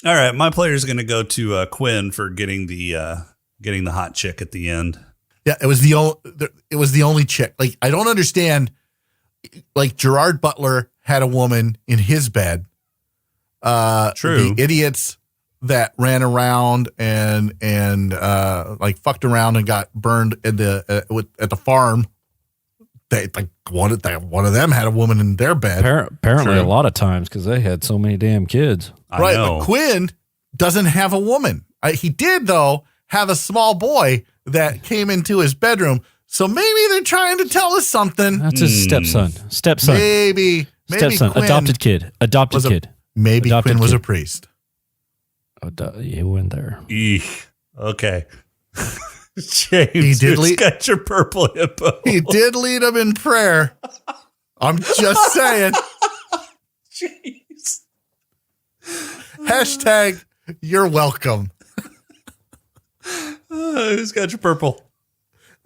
All right, my player is going to go to Quinn for getting the hot chick at the end. Yeah, it was the only chick. Like, I don't understand. Like, Gerard Butler had a woman in his bed. True. The idiots that ran around and like fucked around and got burned at the farm. One of them had a woman in their bed. Apparently, a lot of times because they had so many damn kids. Right, but Quinn doesn't have a woman. He did, though, have a small boy that came into his bedroom. So maybe they're trying to tell us something. That's his stepson. Maybe stepson. Quinn Adopted kid. Maybe Adopted Quinn was kid. a priest. He went there. Okay. James, who's got your purple hippo? He did lead him in prayer. I'm just saying. Jeez. Hashtag you're welcome. Who's got your purple?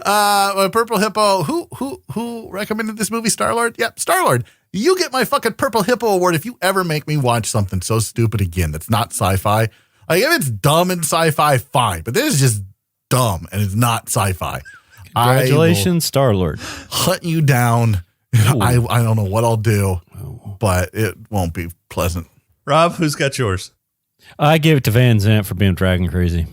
My purple hippo. Who recommended this movie? Star-Lord? Yep, Star-Lord. You get my fucking purple hippo award if you ever make me watch something so stupid again that's not sci-fi. Like, if it's dumb and sci-fi, fine. But this is just dumb and it's not sci-fi. Congratulations, Star-Lord. Hunt you down. I don't know what I'll do, but it won't be pleasant. Rob, who's got yours? I gave it to Van Zant for being dragon crazy.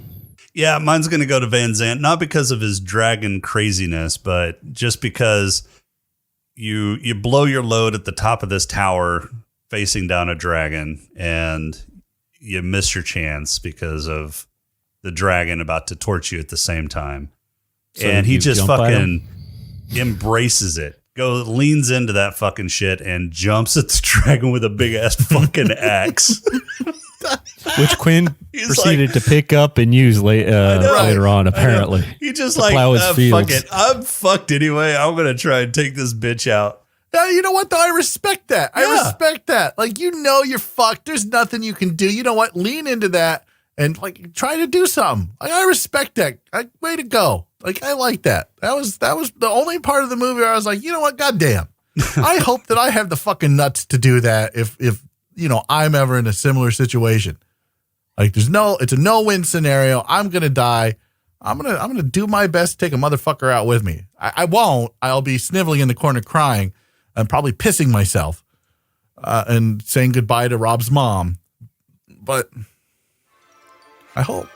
Yeah, mine's going to go to Van Zant, not because of his dragon craziness, but just because you blow your load at the top of this tower facing down a dragon and you miss your chance because of the dragon about to torch you at the same time. So and he you just jump at fucking embraces it. Leans into that fucking shit and jumps at the dragon with a big ass fucking axe. Which Quinn proceeded to pick up and use later on, apparently. He just to plow his fields. Fuck it. I'm fucked anyway. I'm going to try and take this bitch out. You know what, though? I respect that. I respect that. Like, you're fucked. There's nothing you can do. You know what? Lean into that and, like, try to do something. Like, I respect that. Way to go. Like, I like that. That was the only part of the movie where I was like, you know what? Goddamn. I hope that I have the fucking nuts to do that if I'm ever in a similar situation. Like, it's a no-win scenario. I'm going to die. I'm going to do my best to take a motherfucker out with me. I won't. I'll be sniveling in the corner crying and probably pissing myself and saying goodbye to Rob's mom. But I hope.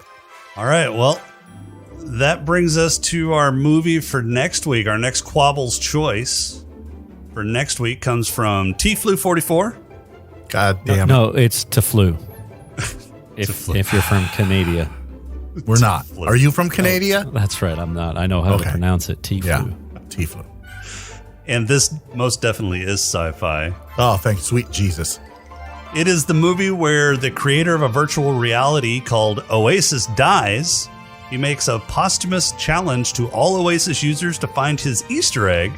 All right. Well, that brings us to our movie for next week. Our next Quabble's choice for next week comes from T-Flu44. God damn it. No, it's Teflu. If you're from Canada. We're not. Are you from Canada? Oh, that's right. I'm not. I know how to pronounce it. T-Flu. Yeah, T-Flu. And this most definitely is sci-fi. Oh, thank sweet Jesus. It is the movie where the creator of a virtual reality called Oasis dies. He makes a posthumous challenge to all Oasis users to find his Easter egg,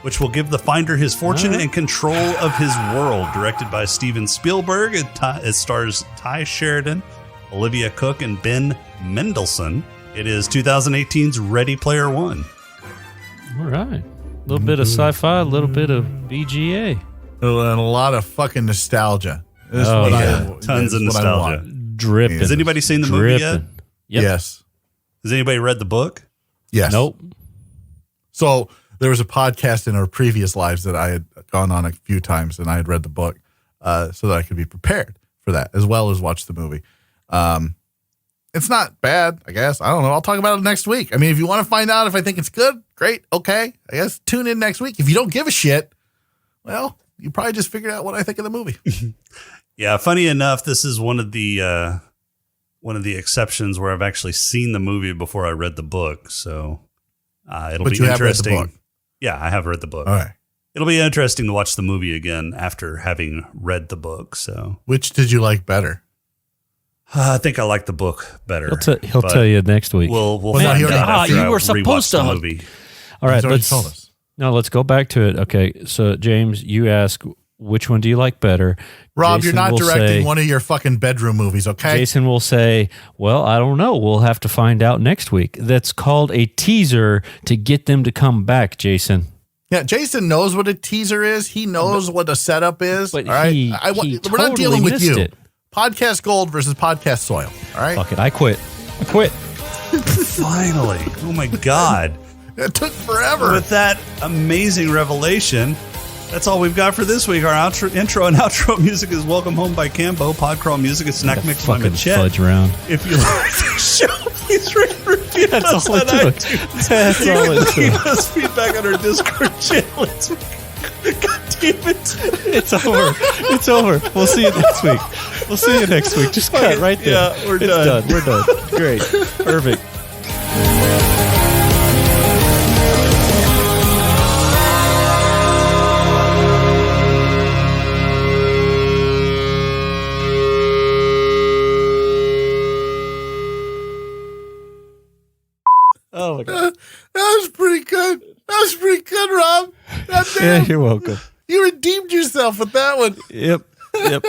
which will give the finder his fortune and control of his world. Directed by Steven Spielberg, it stars Ty Sheridan, Olivia Cook, and Ben Mendelsohn. It is 2018's Ready Player One. All right. A little bit of sci-fi, a little bit of BGA. And a lot of fucking nostalgia. This is Oh, what yeah. Tons of nostalgia. Dripping. Has anybody seen the movie yet? Dripping. Yep. Yes. Has anybody read the book? Yes. Nope. So there was a podcast in our previous lives that I had gone on a few times, and I had read the book so that I could be prepared for that, as well as watch the movie. It's not bad, I guess. I don't know. I'll talk about it next week. I mean, if you want to find out if I think it's good, great. Okay. I guess tune in next week. If you don't give a shit, well, you probably just figured out what I think of the movie. Yeah, funny enough, this is one of the exceptions where I've actually seen the movie before I read the book. So it'll But be you have read the interesting. book. Yeah, I have read the book. All right. It'll be interesting to watch the movie again after having read the book. So Which did you like better? I think I like the book better. He'll but tell you next week. We'll Well, find he already- out after you I were rewatch supposed to- the movie. All right, He's already let's told us. let's go back to it. Okay, so James, you ask which one do you like better? Rob, Jason you're not will directing say- one of your fucking bedroom movies, okay? Jason will say, "Well, I don't know. We'll have to find out next week." That's called a teaser to get them to come back, Jason. Yeah, Jason knows what a teaser is. He knows what a setup is. But all right, he we're not totally dealing with missed you. it. Podcast gold versus podcast soil. All right, Fuck it, I quit. Finally. Oh my God. it took forever. With that amazing revelation, that's all we've got for this week. Our intro and outro music is Welcome Home by Cambo, Podcrawl Music, it's Snack Mix by Fucking Machette. fudge round. If you like the show, please rate and review That's us all on it took. iTunes. That's You all can it took. leave us feedback on our Discord channel. God damn it. It's over. It's over. We'll see you next week. We'll see you next week. Just cut right there. Yeah, we're It's done. We're done. Great. Perfect. Oh my God. That was pretty good. That was pretty good, Rob. God Yeah, damn. you're welcome. You redeemed yourself with that one. Yep. Yep.